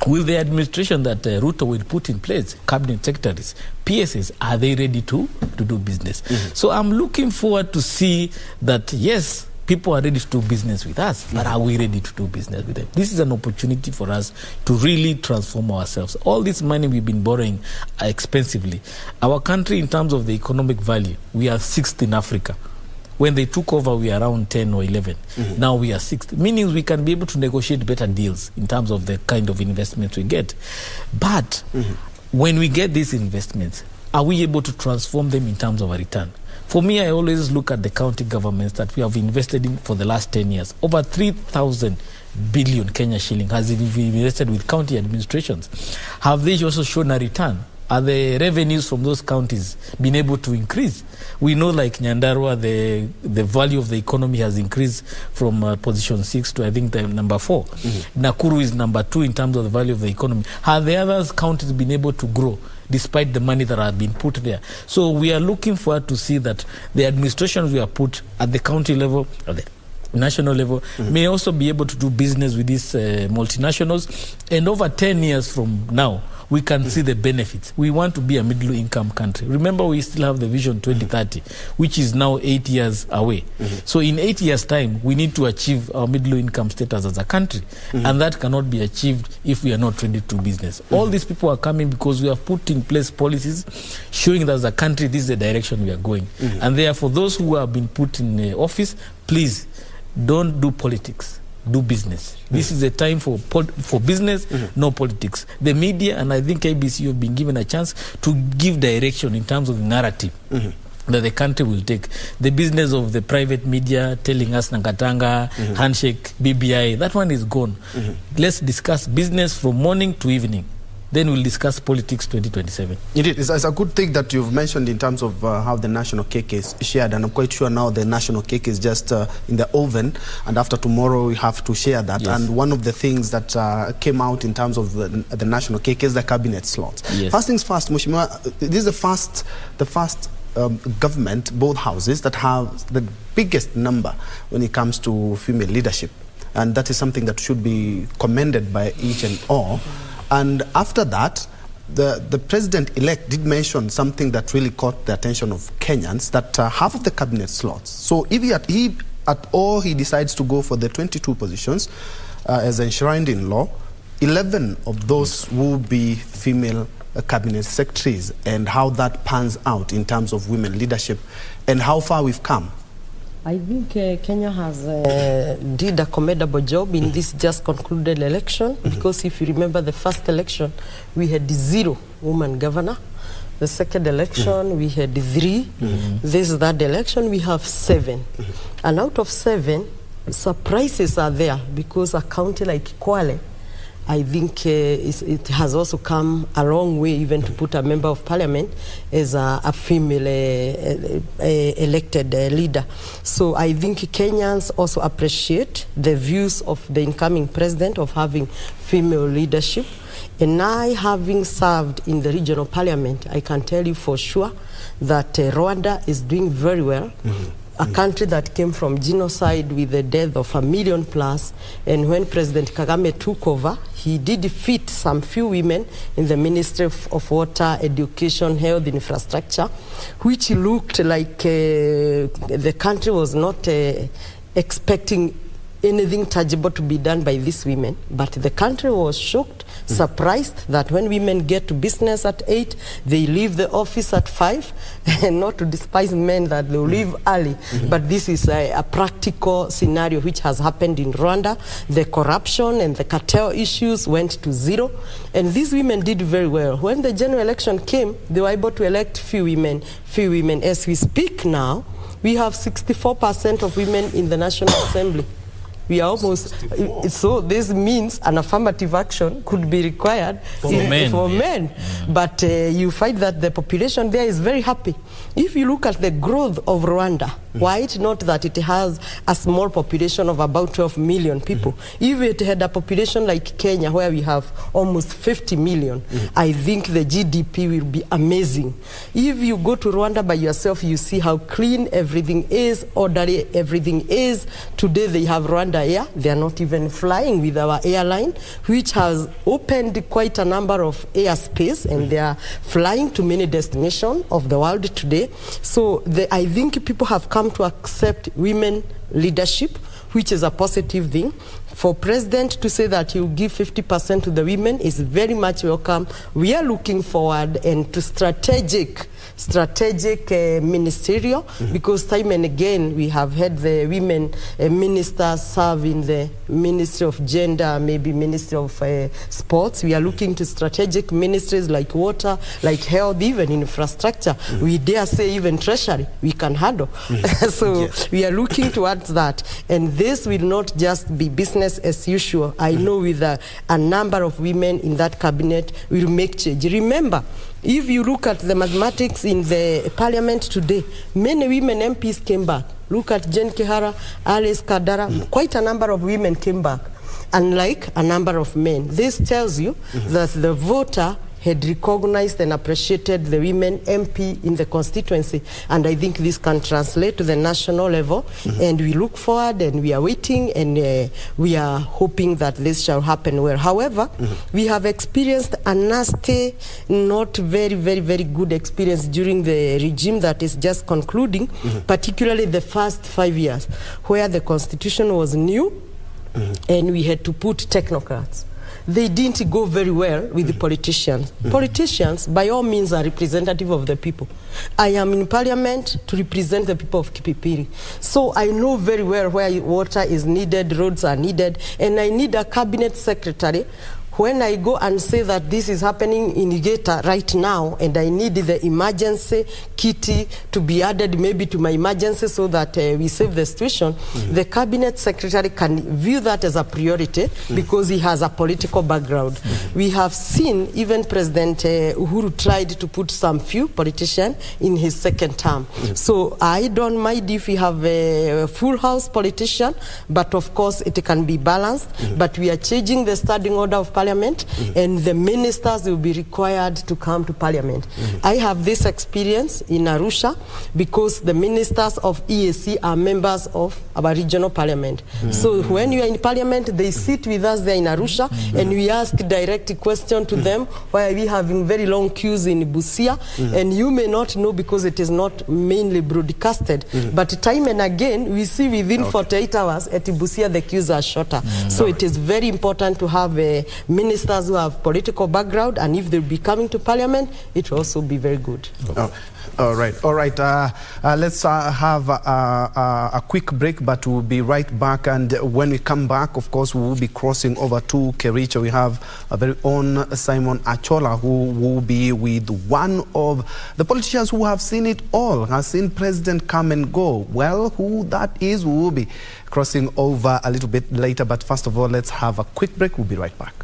Will the administration that Ruto will put in place, cabinet secretaries, PSs, are they ready to do business? So I'm looking forward to see that, yes, people are ready to do business with us, but are we ready to do business with them? This is an opportunity for us to really transform ourselves. All this money we've been borrowing expensively. Our country, in terms of the economic value, we are 6th in Africa. When they took over, we are around 10 or 11. Now we are 6th, meaning we can be able to negotiate better deals in terms of the kind of investments we get. But when we get these investments, are we able to transform them in terms of a return? For me, I always look at the county governments that we have invested in for the last 10 years. Over 3,000 billion Kenya shilling has been invested with county administrations. Have they also shown a return? Are the revenues from those counties been able to increase? We know, like Nyandarua, the value of the economy has increased from position 6 to, I think, the number 4. Nakuru is number 2 in terms of the value of the economy. Have the other counties been able to grow despite the money that have been put there? So we are looking forward to see that the administrations we have put at the county level, at the national level, may also be able to do business with these multinationals. And over 10 years from now, we can see the benefits. We want to be a middle-income country. Remember, we still have the Vision 2030, which is now 8 years away. So in 8 years' time, we need to achieve our middle-income status as a country. And that cannot be achieved if we are not ready to do business. All these people are coming because we have put in place policies showing that as a country, this is the direction we are going. And therefore, those who have been put in office, please don't do politics. Do business. This is a time for business, no politics. The media, and I think ABC, have been given a chance to give direction in terms of the narrative that the country will take. The business of the private media telling us Nakatanga, handshake, BBI, that one is gone. Let's discuss business from morning to evening. Then we'll discuss politics 2027. Indeed, it's a good thing that you've mentioned in terms of how the national cake is shared, and I'm quite sure now the national cake is just in the oven, and after tomorrow we have to share that. Yes. And one of the things that came out in terms of the national cake is the cabinet slots. Yes. First things first, Mheshimiwa, this is the first government, both houses, that have the biggest number when it comes to female leadership, and that is something that should be commended by each and all. And after that, the president-elect did mention something that really caught the attention of Kenyans, that half of the cabinet slots. So if he decides to go for the 22 positions as enshrined in law, 11 of those will be female cabinet secretaries, and how that pans out in terms of women leadership and how far we've come. I think Kenya has did a commendable job in this just concluded election, because if you remember the first election, we had 0 woman governor. The second election, we had 3. This third election, we have 7. And out of 7, surprises are there, because a county like Kwale, I think it has also come a long way, even to put a member of parliament as a female elected leader. So I think Kenyans also appreciate the views of the incoming president of having female leadership. And I, having served in the regional parliament, I can tell you for sure that Rwanda is doing very well. A country that came from genocide with the death of 1 million plus, and when President Kagame took over, he did defeat some few women in the Ministry of Water, Education, Health, Infrastructure, which looked like the country was not expecting anything tangible to be done by these women. But the country was shocked, surprised that when women get to business at 8, they leave the office at 5, and not to despise men that they leave early. But this is a practical scenario which has happened in Rwanda. The corruption and the cartel issues went to zero, and these women did very well. When the general election came, they were able to elect few women. As we speak now, we have 64% of women in the National Assembly. We are almost, so this means an affirmative action could be required for men. But you find that the population there is very happy. If you look at the growth of Rwanda, why it not that it has a small population of about 12 million people? If it had a population like Kenya, where we have almost 50 million, I think the GDP will be amazing. If you go to Rwanda by yourself, you see how clean everything is, orderly everything is. Today they have Rwanda Air. They are not even flying with our airline, which has opened quite a number of airspace, and they are flying to many destinations of the world today. So I think people have come to accept women leadership, which is a positive thing. For President to say that he will give 50% to the women is very much welcome. We are looking forward and to strategic ministerial, because time and again we have had the women ministers serve in the Ministry of Gender, maybe Ministry of Sports. We are looking to strategic ministries like water, like health, even infrastructure. We dare say even treasury we can handle. So we are looking towards that, and this will not just be business as usual. I know with a number of women in that cabinet will make change. Remember, if you look at the mathematics in the parliament today, many women MPs came back. Look at Jane Kihara, Alice Kadara, quite a number of women came back, unlike a number of men. This tells you that the voter had recognized and appreciated the women MP in the constituency, and I think this can translate to the national level, and we look forward and we are waiting, and we are hoping that this shall happen well. However, we have experienced a nasty, not very, very, very good experience during the regime that is just concluding, particularly the first 5 years, where the constitution was new and we had to put technocrats. They didn't go very well with the politicians. Politicians, by all means, are representative of the people. I am in parliament to represent the people of Kipipiri. So I know very well where water is needed, roads are needed, and I need a cabinet secretary. When I go and say that this is happening in Igeta right now, and I need the emergency kitty to be added maybe to my emergency so that we save the situation, the cabinet secretary can view that as a priority because he has a political background. We have seen even President Uhuru tried to put some few politicians in his second term. So I don't mind if we have a full house politician, but of course it can be balanced. But we are changing the standing order of parliament, and the ministers will be required to come to parliament. I have this experience in Arusha because the ministers of EAC are members of our regional parliament. So when you are in parliament, they sit with us there in Arusha, and we ask direct question to them, why are we having very long queues in Busia? And you may not know because it is not mainly broadcasted, but time and again we see within 48 hours at Busia the queues are shorter. So it is very important to have ministers who have political background, and if they'll be coming to parliament, it will also be very good. All right. Let's have a quick break, but we'll be right back. And when we come back, of course, we will be crossing over to Kericho. We have a very own Simon Achola, who will be with one of the politicians who have seen it all, has seen president come and go. Well, who that is, we will be crossing over a little bit later. But first of all, let's have a quick break. We'll be right back.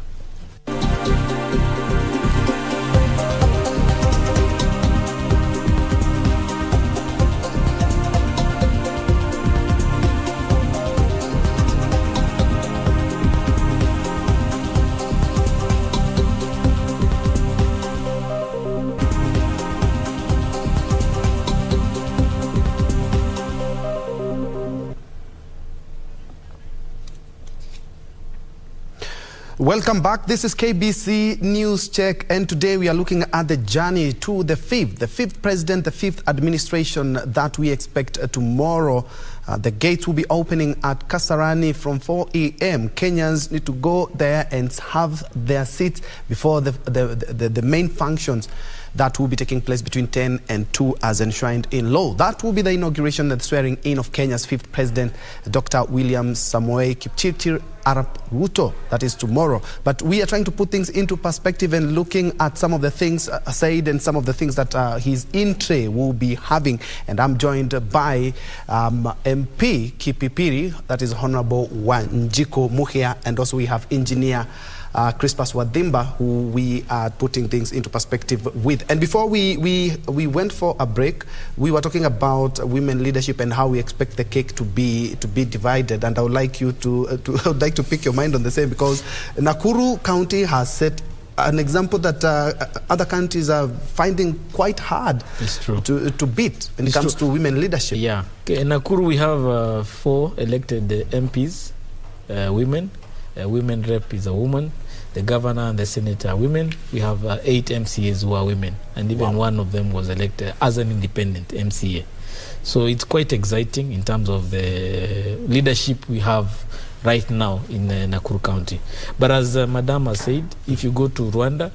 Welcome back. This is KBC News Check, and today we are looking at the journey to the fifth president, the fifth administration that we expect tomorrow. The gates will be opening at Kasarani from 4 a.m. Kenyans need to go there and have their seats before the main functions that will be taking place between 10 and 2 as enshrined in law. That will be the inauguration and swearing in of Kenya's 5th president, Dr. William Samoei Kipchirchir Arap Ruto. That is tomorrow. But we are trying to put things into perspective and looking at some of the things said and some of the things that his in-tray will be having. And I'm joined by MP Kipipiri, that is Honorable Wanjiku Muhia, and also we have Engineer Crispus Wadhimba, who we are putting things into perspective with. And before we went for a break, we were talking about women leadership and how we expect the cake to be divided. And I would like you I would like to pick your mind on the same, because Nakuru County has set an example that other countries are finding quite hard to beat when it comes to women leadership. Yeah, in Nakuru we have 4 elected MPs, women. Women rep is a woman. The governor and the senator are women. We have 8 MCAs who are women, and even one of them was elected as an independent MCA. So it's quite exciting in terms of the leadership we have right now in Nakuru County. But as Madam has said, if you go to Rwanda,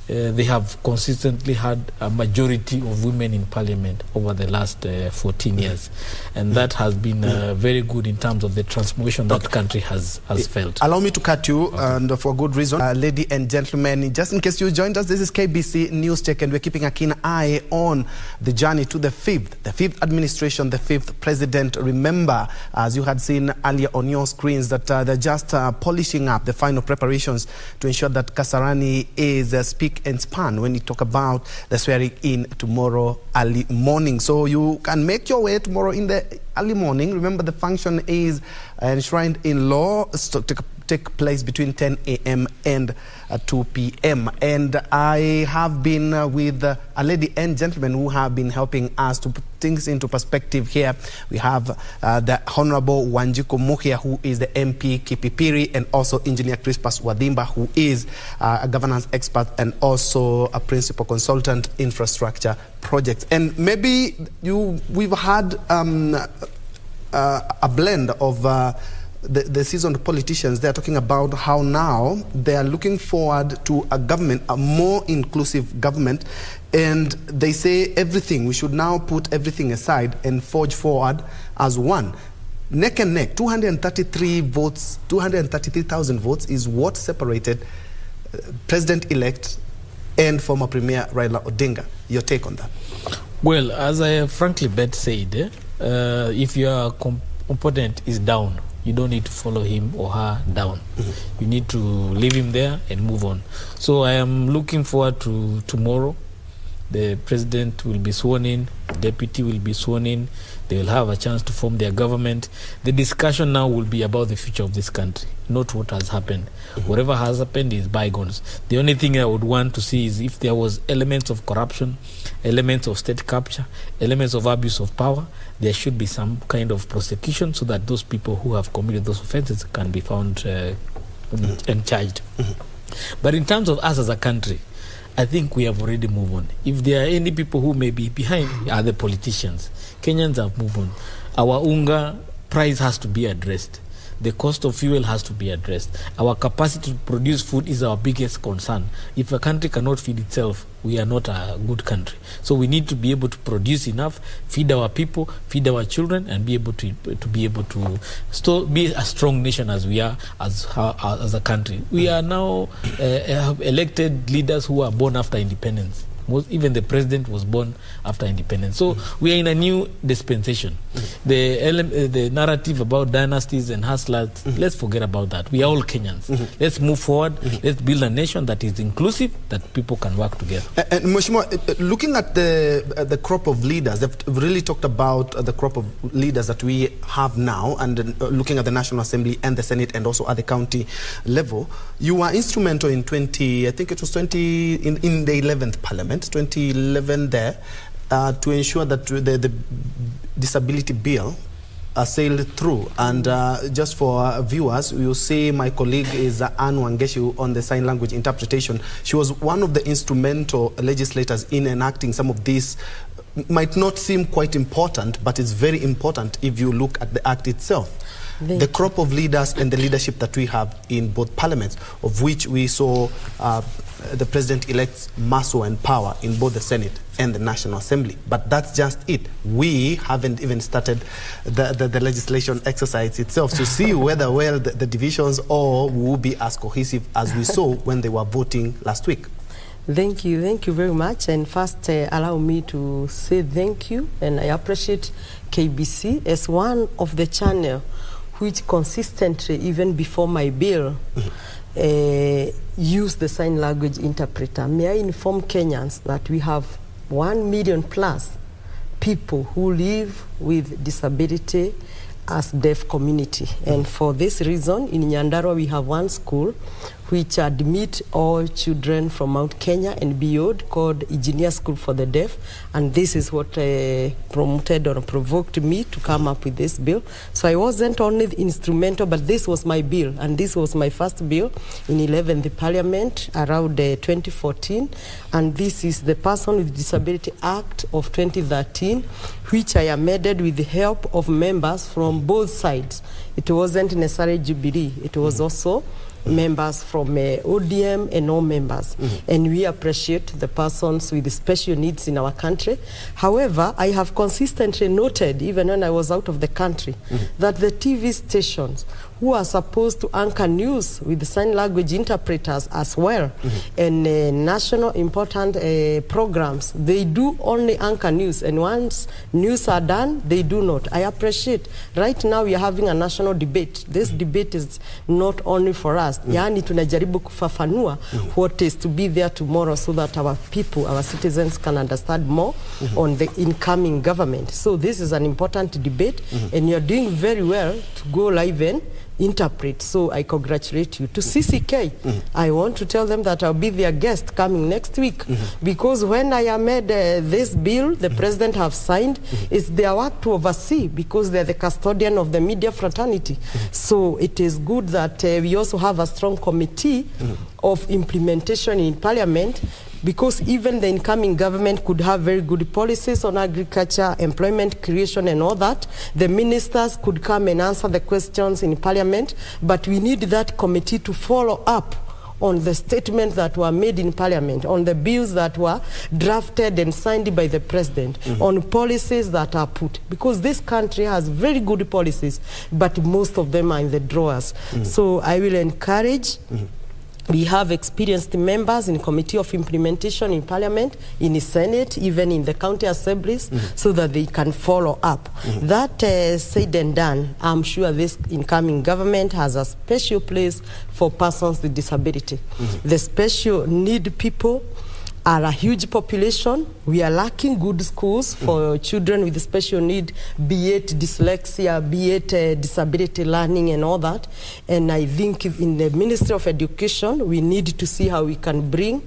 they have consistently had a majority of women in parliament over the last 14 years. And that has been very good in terms of the transformation that country has felt. Allow me to cut you, and for good reason. Ladies and gentlemen, just in case you joined us, this is KBC News Check, and we're keeping a keen eye on the journey to the 5th administration, the 5th president. Remember, as you had seen earlier on your screens, that they're just polishing up the final preparations to ensure that Kasarani is speak and span when you talk about the swearing in tomorrow early morning. So you can make your way tomorrow in the early morning. Remember, the function is enshrined in law, take place between 10 a.m. and 2 p.m. And I have been with a lady and gentlemen who have been helping us to put things into perspective here. We have the Honorable Wanjiku Muhia, who is the MP Kipipiri, and also Engineer Crispus Wadhimba, who is a governance expert and also a principal consultant infrastructure projects. And maybe we've had a blend of the seasoned politicians. They're talking about how now they are looking forward to a government, a more inclusive government, and they say everything, we should now put everything aside and forge forward as one. Neck and neck, 233,000 votes is what separated President-elect and former Premier Raila Odinga. Your take on that? Well, as I frankly bet said, if your opponent is down, you don't need to follow him or her down. You need to leave him there and move on. So I am looking forward to tomorrow. The president will be sworn in, the deputy will be sworn in, they will have a chance to form their government. The discussion now will be about the future of this country, not what has happened. Whatever has happened is bygones. The only thing I would want to see is if there was elements of corruption, elements of state capture, elements of abuse of power, there should be some kind of prosecution so that those people who have committed those offenses can be found and charged. But in terms of us as a country, I think we have already moved on. If there are any people who may be behind, are the politicians. Kenyans have moved on. Our unga price has to be addressed. The cost of fuel has to be addressed. Our capacity to produce food is our biggest concern. If a country cannot feed itself, we are not a good country. So we need to be able to produce enough, feed our people, feed our children, and be able to still be a strong nation as we are as a country. We are now have elected leaders who are born after independence. Even the president was born after independence. So we are in a new dispensation. The narrative about dynasties and hustlers, let's forget about that. We are all Kenyans. Let's move forward. Let's build a nation that is inclusive, that people can work together. And Mheshimiwa, looking at the crop of leaders, they've really talked about the crop of leaders that we have now, and looking at the National Assembly and the Senate and also at the county level. You were instrumental in in the 11th Parliament, 2011 there, to ensure that the disability bill sailed through. And just for viewers, you see my colleague is Anne Wangeshu on the sign language interpretation. She was one of the instrumental legislators in enacting some of these might not seem quite important, but it's very important if you look at the act itself. The crop of leaders and the leadership that we have in both parliaments, of which we saw the president-elect's muscle and power in both the Senate and the National Assembly. But that's just it. We haven't even started the legislation exercise itself to see whether, well, the divisions all will be as cohesive as we saw when they were voting last week. Thank you very much. And first, allow me to say thank you, and I appreciate KBC as one of the channel which consistently, even before my bill, use the sign language interpreter. May I inform Kenyans that we have 1 million plus people who live with disability as deaf community. And for this reason, in Nyandarua we have one school which admit all children from Mount Kenya and beyond, called Engineer School for the Deaf. And this is what prompted or provoked me to come up with this bill. So I wasn't only instrumental, but this was my bill. And this was my first bill in 11th Parliament around 2014. And this is the Person with Disability Act of 2013, which I amended with the help of members from both sides. It wasn't necessarily Jubilee. It was also members from ODM and all members. And we appreciate the persons with special needs in our country. However, I have consistently noted, even when I was out of the country, that the TV stations who are supposed to anchor news with sign language interpreters as well, and national important programs, they do only anchor news, and once news are done, they do not. I appreciate. Right now we are having a national debate. This debate is not only for us. Yani tunajaribu kufafanua what is to be there tomorrow, so that our people, our citizens can understand more on the incoming government. So this is an important debate, and you're doing very well to go live and interpret. So I congratulate you. To CCK, I want to tell them that I'll be their guest coming next week, because when I made this bill, the president have signed, it's their work to oversee, because they're the custodian of the media fraternity. So it is good that we also have a strong committee of implementation in Parliament, because even the incoming government could have very good policies on agriculture, employment creation and all that. The ministers could come and answer the questions in Parliament, but we need that committee to follow up on the statements that were made in Parliament, on the bills that were drafted and signed by the president, on policies that are put. Because this country has very good policies, but most of them are in the drawers. So I will encourage we have experienced members in Committee of Implementation in Parliament, in the Senate, even in the county assemblies, so that they can follow up. That said and done, I'm sure this incoming government has a special place for persons with disability. The special need people are a huge population. We are lacking good schools for children with special need, be it dyslexia, be it disability learning and all that. And I think in the Ministry of Education, we need to see how we can bring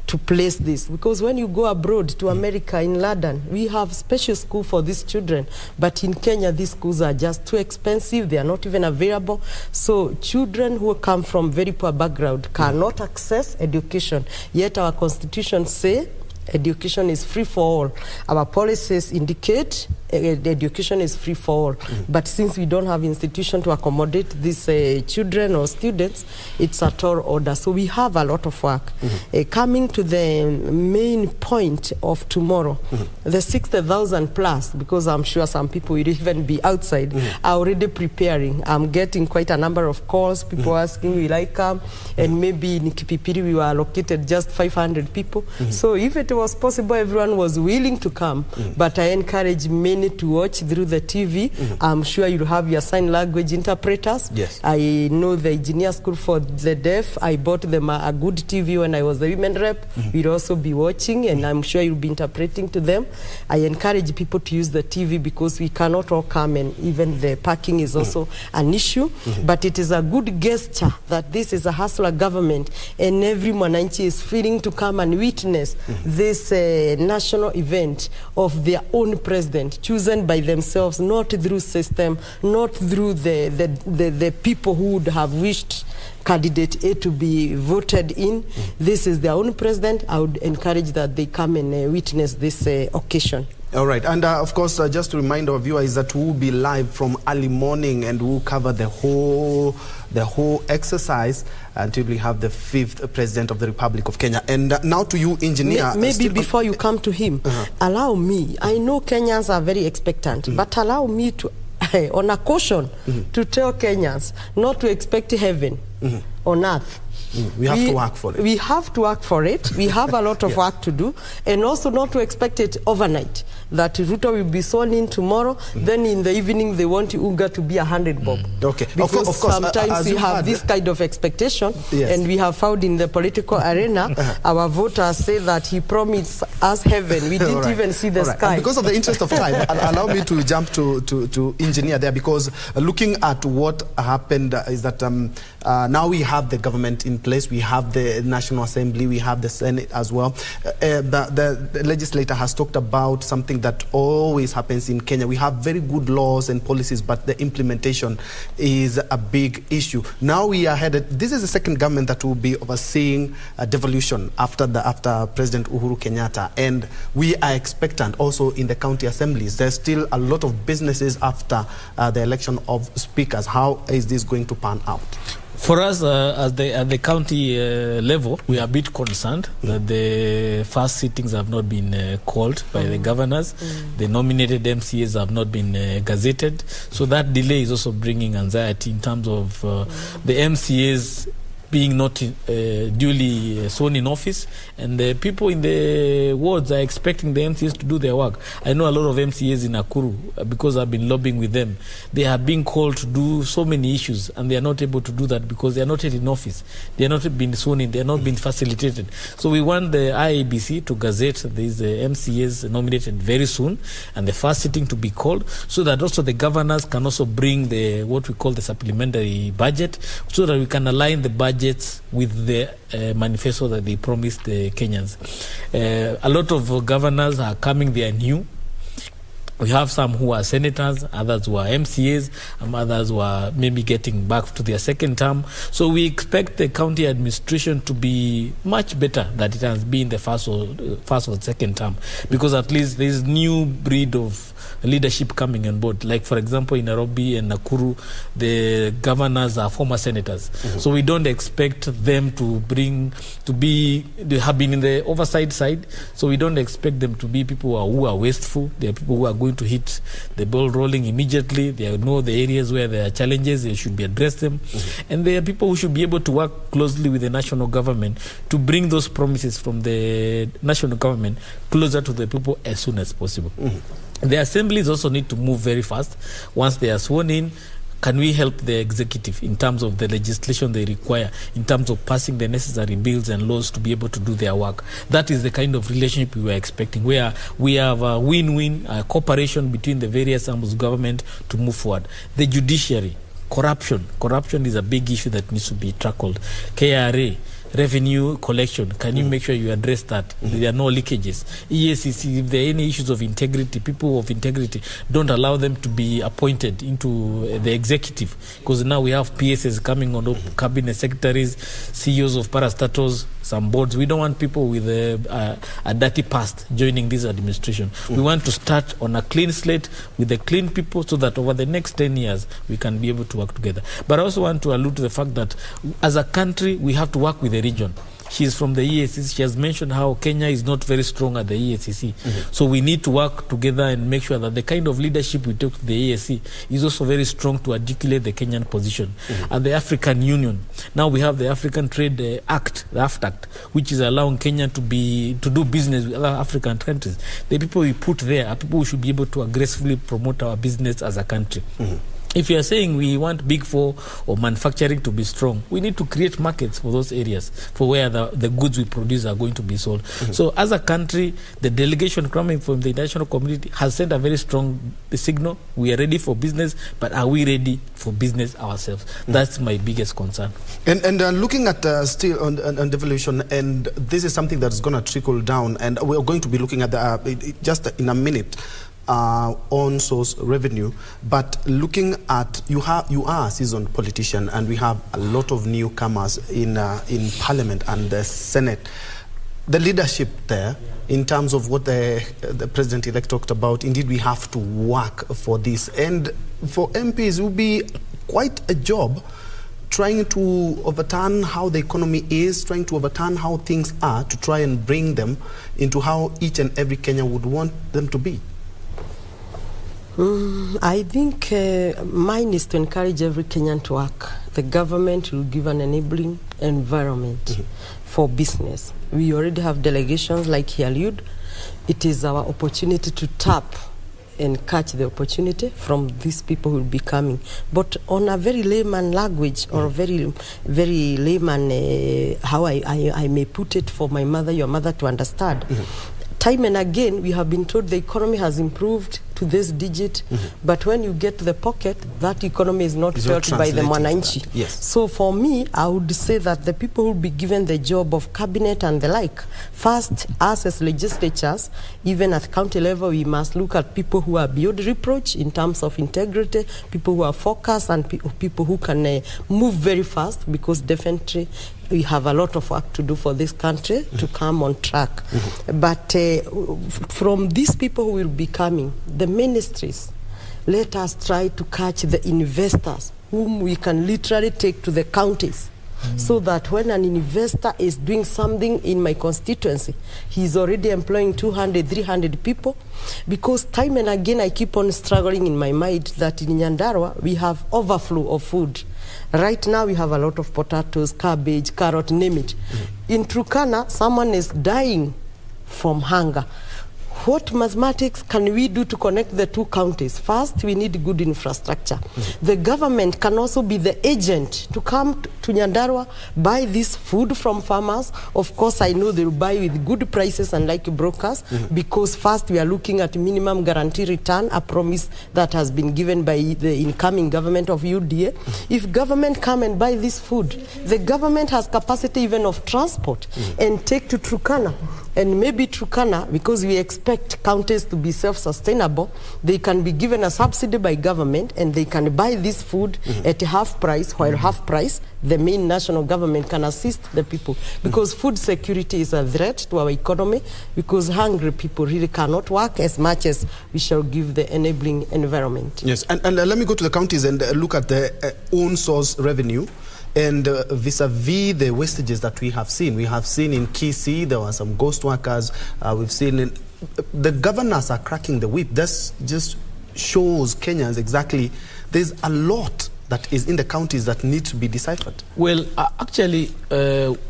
to place this, because when you go abroad to America, in London, we have special school for these children, but in Kenya these schools are just too expensive. They are not even available. So children who come from very poor background cannot access education, yet our constitution say education is free for all. Our policies indicate education is free for all. But since we don't have institution to accommodate these children or students, it's a tall order. So we have a lot of work. Coming to the main point of tomorrow, the 60,000 plus, because I'm sure some people will even be outside, are already preparing. I'm getting quite a number of calls, people asking, will I come? And maybe in Kipipiri we were allocated just 500 people. So if it was possible, everyone was willing to come. But I encourage many to watch through the TV. I'm sure you'll have your sign language interpreters. Yes. I know the Engineer School for the Deaf, I bought them a good TV when I was the women rep. We'll also be watching, and I'm sure you'll be interpreting to them. I encourage people to use the TV, because we cannot all come, and even the parking is also an issue. But it is a good gesture that this is a hustler government, and every Mwananchi is feeling to come and witness this national event of their own president, chosen by themselves, not through system, not through the people who would have wished candidate A to be voted in. This is their own president. I would encourage that they come and witness this occasion. All right, and of course, just to remind our viewers that we'll be live from early morning and we'll cover the whole exercise until we have the 5th President of the Republic of Kenya. And now to you, Engineer. Maybe before you come to him, allow me, I know Kenyans are very expectant, but allow me to, on a caution, to tell Kenyans not to expect heaven on earth. We have to work for it. We have to work for it. We have a lot of work to do, and also not to expect it overnight. That Ruto will be sworn in tomorrow, then in the evening they want Uga to be 100 bob. Okay, because of course, sometimes we have this kind of expectation, and we have found in the political arena, our voters say that he promised us heaven. We didn't even see the sky. And because of the interest of time, allow me to jump to Engineer there, because looking at what happened is that now we have the government in place, we have the National Assembly, we have the Senate as well. The legislator has talked about something that always happens in Kenya. We have very good laws and policies, but the implementation is a big issue. Now we are headed, this is the second government that will be overseeing devolution after President Uhuru Kenyatta, and we are expectant also in the county assemblies. There's still a lot of businesses after the election of speakers. How is this going to pan out? For us, at the county level, we are a bit concerned that the first sittings have not been called by the governors. The nominated MCAs have not been gazetted. So that delay is also bringing anxiety in terms of the MCAs being not duly sworn in office, and the people in the wards are expecting the MCAs to do their work. I know a lot of MCAs in Nakuru, because I've been lobbying with them. They are being called to do so many issues, and they are not able to do that because they are not yet in office. They are not being sworn in. They are not being facilitated. So we want the IEBC to gazette these MCAs nominated very soon, and the first sitting to be called, so that also the governors can also bring the what we call the supplementary budget, so that we can align the budget with the manifesto that they promised the Kenyans. A lot of governors are coming, they are new. We have some who are senators, others who are MCAs, and others who are maybe getting back to their second term. So we expect the county administration to be much better than it has been the first or second term, because at least there is new breed of leadership coming on board. Like, for example, in Nairobi and Nakuru, the governors are former senators. So we don't expect them they have been in the oversight side, so we don't expect them to be people who are wasteful. They are people who are going to hit the ball rolling immediately. They know the areas where there are challenges, they should be addressed them. And they are people who should be able to work closely with the national government to bring those promises from the national government closer to the people as soon as possible. The assemblies also need to move very fast. Once they are sworn in, can we help the executive in terms of the legislation they require, in terms of passing the necessary bills and laws to be able to do their work? That is the kind of relationship we were expecting, where we have a win-win cooperation between the various arms of government to move forward. The judiciary, corruption is a big issue that needs to be tackled. KRA, revenue collection, can you make sure you address that? There are no leakages. EACC, if there are any issues of integrity, people of integrity, don't allow them to be appointed into the executive, because now we have PSs coming on, cabinet secretaries, CEOs of parastatals, some boards. We don't want people with a dirty past joining this administration. We want to start on a clean slate with the clean people, so that over the next 10 years we can be able to work together. But I also want to allude to the fact that as a country we have to work with the region. She's from the EACC. She has mentioned how Kenya is not very strong at the EACC. So we need to work together and make sure that the kind of leadership we take to the EAC is also very strong to articulate the Kenyan position. And the African Union, now we have the African Trade Act, the AfTact, which is allowing Kenya to do business with other African countries. The people we put there are people who should be able to aggressively promote our business as a country. If you are saying we want Big Four or manufacturing to be strong, we need to create markets for those areas, for where the goods we produce are going to be sold. So as a country, the delegation coming from the international community has sent a very strong signal. We are ready for business, but are we ready for business ourselves? That's my biggest concern. And looking at still on devolution, and this is something that's going to trickle down, and we're going to be looking at just in a minute, on source revenue. But looking at, you are a seasoned politician, and we have a lot of newcomers in Parliament and the Senate. the leadership there, in terms of what the president-elect talked about, indeed we have to work for this. And for MPs, it will be quite a job trying to overturn how the economy is, trying to overturn how things are, to try and bring them into how each and every Kenyan would want them to be. I think mine is to encourage every Kenyan to work. The government will give an enabling environment for business. We already have delegations like he alluded. It is our opportunity to tap and catch the opportunity from these people who will be coming. But on a very layman language, or very layman, how I may put it for my mother, your mother to understand. Time and again, we have been told the economy has improved to this digit, but when you get to the pocket, that economy is not felt by the Mwananchi. Yes. So for me, I would say that the people who will be given the job of cabinet and the like, first, us as legislatures, even at county level, we must look at people who are beyond reproach in terms of integrity, people who are focused, and people who can move very fast, because definitely we have a lot of work to do for this country to come on track. But from these people who will be coming, the ministries, let us try to catch the investors whom we can literally take to the counties, so that when an investor is doing something in my constituency, he's already employing 200, 300 people. Because time and again, I keep on struggling in my mind that in Nyandarua, we have overflow of food. Right now, we have a lot of potatoes, cabbage, carrot, name it. In Turkana, someone is dying from hunger. What mathematics can we do to connect the two counties? First, we need good infrastructure. The government can also be the agent to come to Nyandarua, buy this food from farmers. Of course, I know they will buy with good prices, unlike brokers, because first we are looking at minimum guarantee return, a promise that has been given by the incoming government of UDA. If government come and buy this food, the government has capacity even of transport and take to Turkana. And maybe Turkana, because we expect counties to be self-sustainable, they can be given a subsidy by government and they can buy this food at half price, while half price, the main national government can assist the people. Because food security is a threat to our economy, because hungry people really cannot work as much as we shall give the enabling environment. Yes, and let me go to the counties and look at the own source revenue. And vis-a-vis the wastages that we have seen in Kisii, there were some ghost workers. We've seen the governors are cracking the whip. This just shows Kenyans exactly there's a lot that is in the counties that need to be deciphered. Well, actually,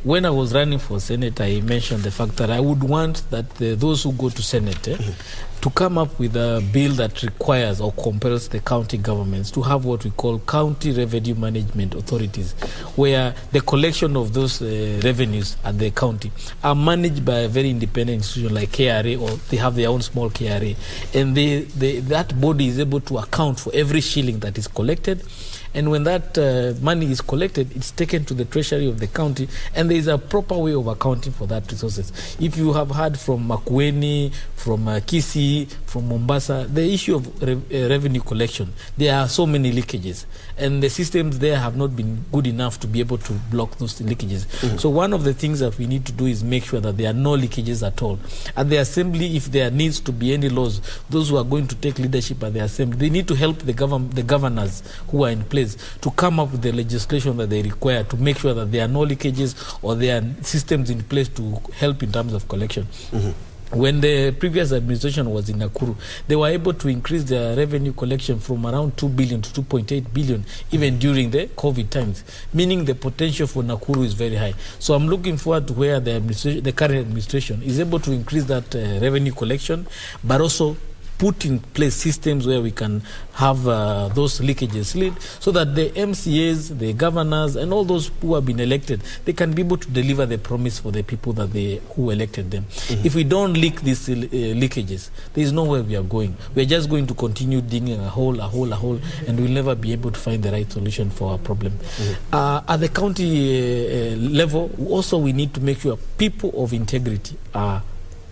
when I was running for Senate, I mentioned the fact that I would want that those who go to Senate to come up with a bill that requires or compels the county governments to have what we call county revenue management authorities, where the collection of those revenues at the county are managed by a very independent institution like KRA, or they have their own small KRA, and that body is able to account for every shilling that is collected. And when that money is collected, it's taken to the treasury of the county, and there is a proper way of accounting for that resources. If you have heard from Makueni, from Kisii, from Mombasa, the issue of revenue collection, there are so many leakages, and the systems there have not been good enough to be able to block those leakages. So one of the things that we need to do is make sure that there are no leakages at all. At the assembly, if there needs to be any laws, those who are going to take leadership at the assembly, they need to help the governors who are in place to come up with the legislation that they require to make sure that there are no leakages, or there are systems in place to help in terms of collection. When the previous administration was in Nakuru, they were able to increase their revenue collection from around 2 billion to 2.8 billion, even during the COVID times, meaning the potential for Nakuru is very high. So I'm looking forward to where the current administration is able to increase that revenue collection, but also put in place systems where we can have those leakages slid, so that the MCAs, the governors, and all those who have been elected, they can be able to deliver the promise for the people who elected them. If we don't leak these leakages, there is nowhere we are going. We are just going to continue digging a hole, and we'll never be able to find the right solution for our problem. At the county level, also we need to make sure people of integrity are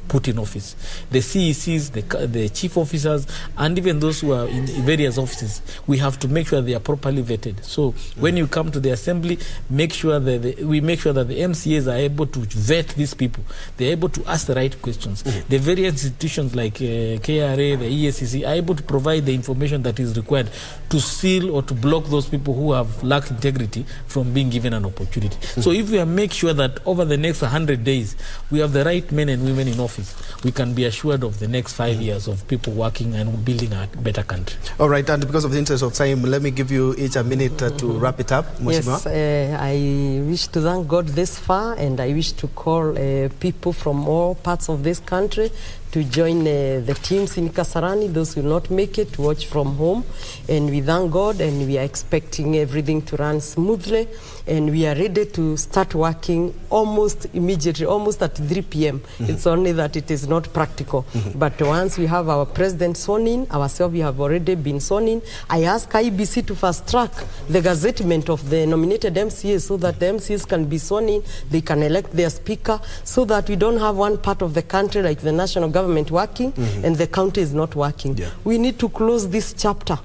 put in office. The CECs, the chief officers, and even those who are in various offices, we have to make sure they are properly vetted. So when you come to the assembly, make sure that we make sure that the MCAs are able to vet these people. They're able to ask the right questions. The various institutions like KRA, the EACC are able to provide the information that is required to seal or to block those people who have lacked integrity from being given an opportunity. So if we make sure that over the next 100 days, we have the right men and women in office, we can be assured of the next 5 years of people working and building a better country. All right, and because of the interest of time, let me give you each a minute to wrap it up. Yes, I wish to thank God this far, and I wish to call people from all parts of this country to join the teams in Kasarani, those who will not make it, to watch from home. And we thank God, and we are expecting everything to run smoothly, and we are ready to start working almost immediately, almost at 3 p.m. It's only that it is not practical. But once we have our president sworn in, ourselves we have already been sworn in, I ask IBC to fast track the gazettement of the nominated MCAs so that the MCAs can be sworn in, they can elect their speaker, so that we don't have one part of the country like the national government working and the county is not working. We need to close this chapter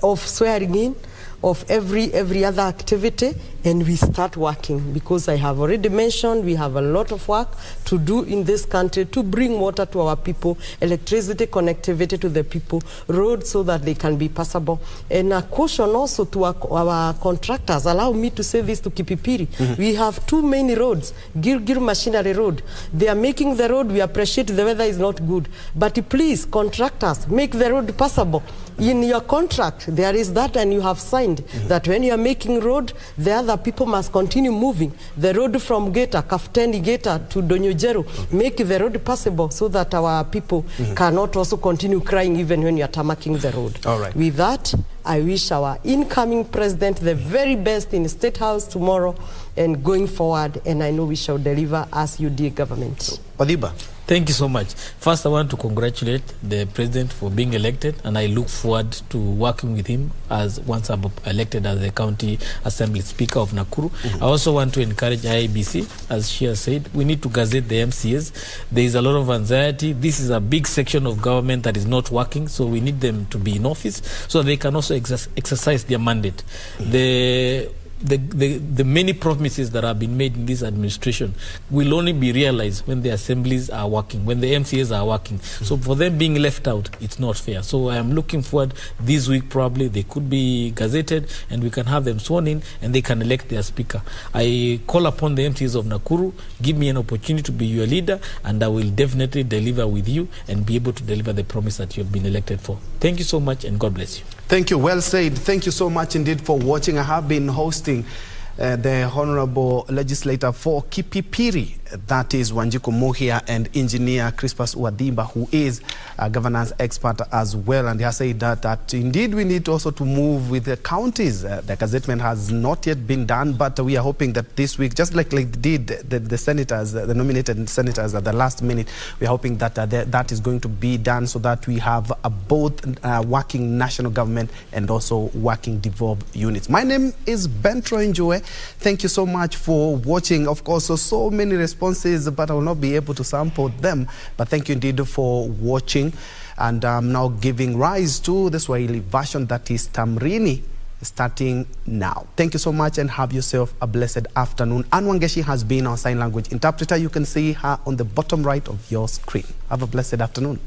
of swearing in, of every other activity, and we start working, because I have already mentioned we have a lot of work to do in this country to bring water to our people, electricity connectivity to the people, roads so that they can be passable, and a caution also to our contractors. Allow me to say this to Kipipiri. We have 2 main roads, Gilgil Machinery Road. They are making the road. We appreciate the weather is not good, but please, contractors, make the road passable. In your contract, there is that, and you have signed that when you are making road, the other people must continue moving. The road from Geta, Kafteni Geta to Donyojero, make the road passable so that our people cannot also continue crying even when you are tarmacking the road. All right. With that, I wish our incoming president the very best in the State House tomorrow and going forward, and I know we shall deliver as UDA government. Wadhiba. Thank you so much. First, I want to congratulate the president for being elected, and I look forward to working with him as once I'm elected as the county assembly speaker of Nakuru. I also want to encourage IEBC, as she has said, we need to gazette the MCAs. There is a lot of anxiety. This is a big section of government that is not working, so we need them to be in office so they can also exercise their mandate. The many promises that have been made in this administration will only be realized when the assemblies are working, when the MCAs are working. So for them being left out, it's not fair. So I am looking forward this week, probably they could be gazetted and we can have them sworn in and they can elect their speaker. I call upon the MCAs of Nakuru, give me an opportunity to be your leader, and I will definitely deliver with you and be able to deliver the promise that you have been elected for. Thank you so much, and God bless you. Thank you. Well said. Thank you so much indeed for watching. I have been hosting the Honorable Legislator for Kipipiri, that is Wanjiku Muhia, and Engineer Crispus Wadhiba, who is a governance expert as well. And he has said that indeed we need also to move with the counties. The gazettement has not yet been done, but we are hoping that this week, just like did the senators, the nominated senators at the last minute, we are hoping that that is going to be done so that we have both working national government and also working devolved units. My name is Bentro Njue. Thank you so much for watching. Of course, so many responses, but I will not be able to sample them. But thank you indeed for watching. And I'm now giving rise to the Swahili version, that is Tamrini, starting now. Thank you so much and have yourself a blessed afternoon. Anne Wangeshi has been our sign language interpreter. You can see her on the bottom right of your screen. Have a blessed afternoon.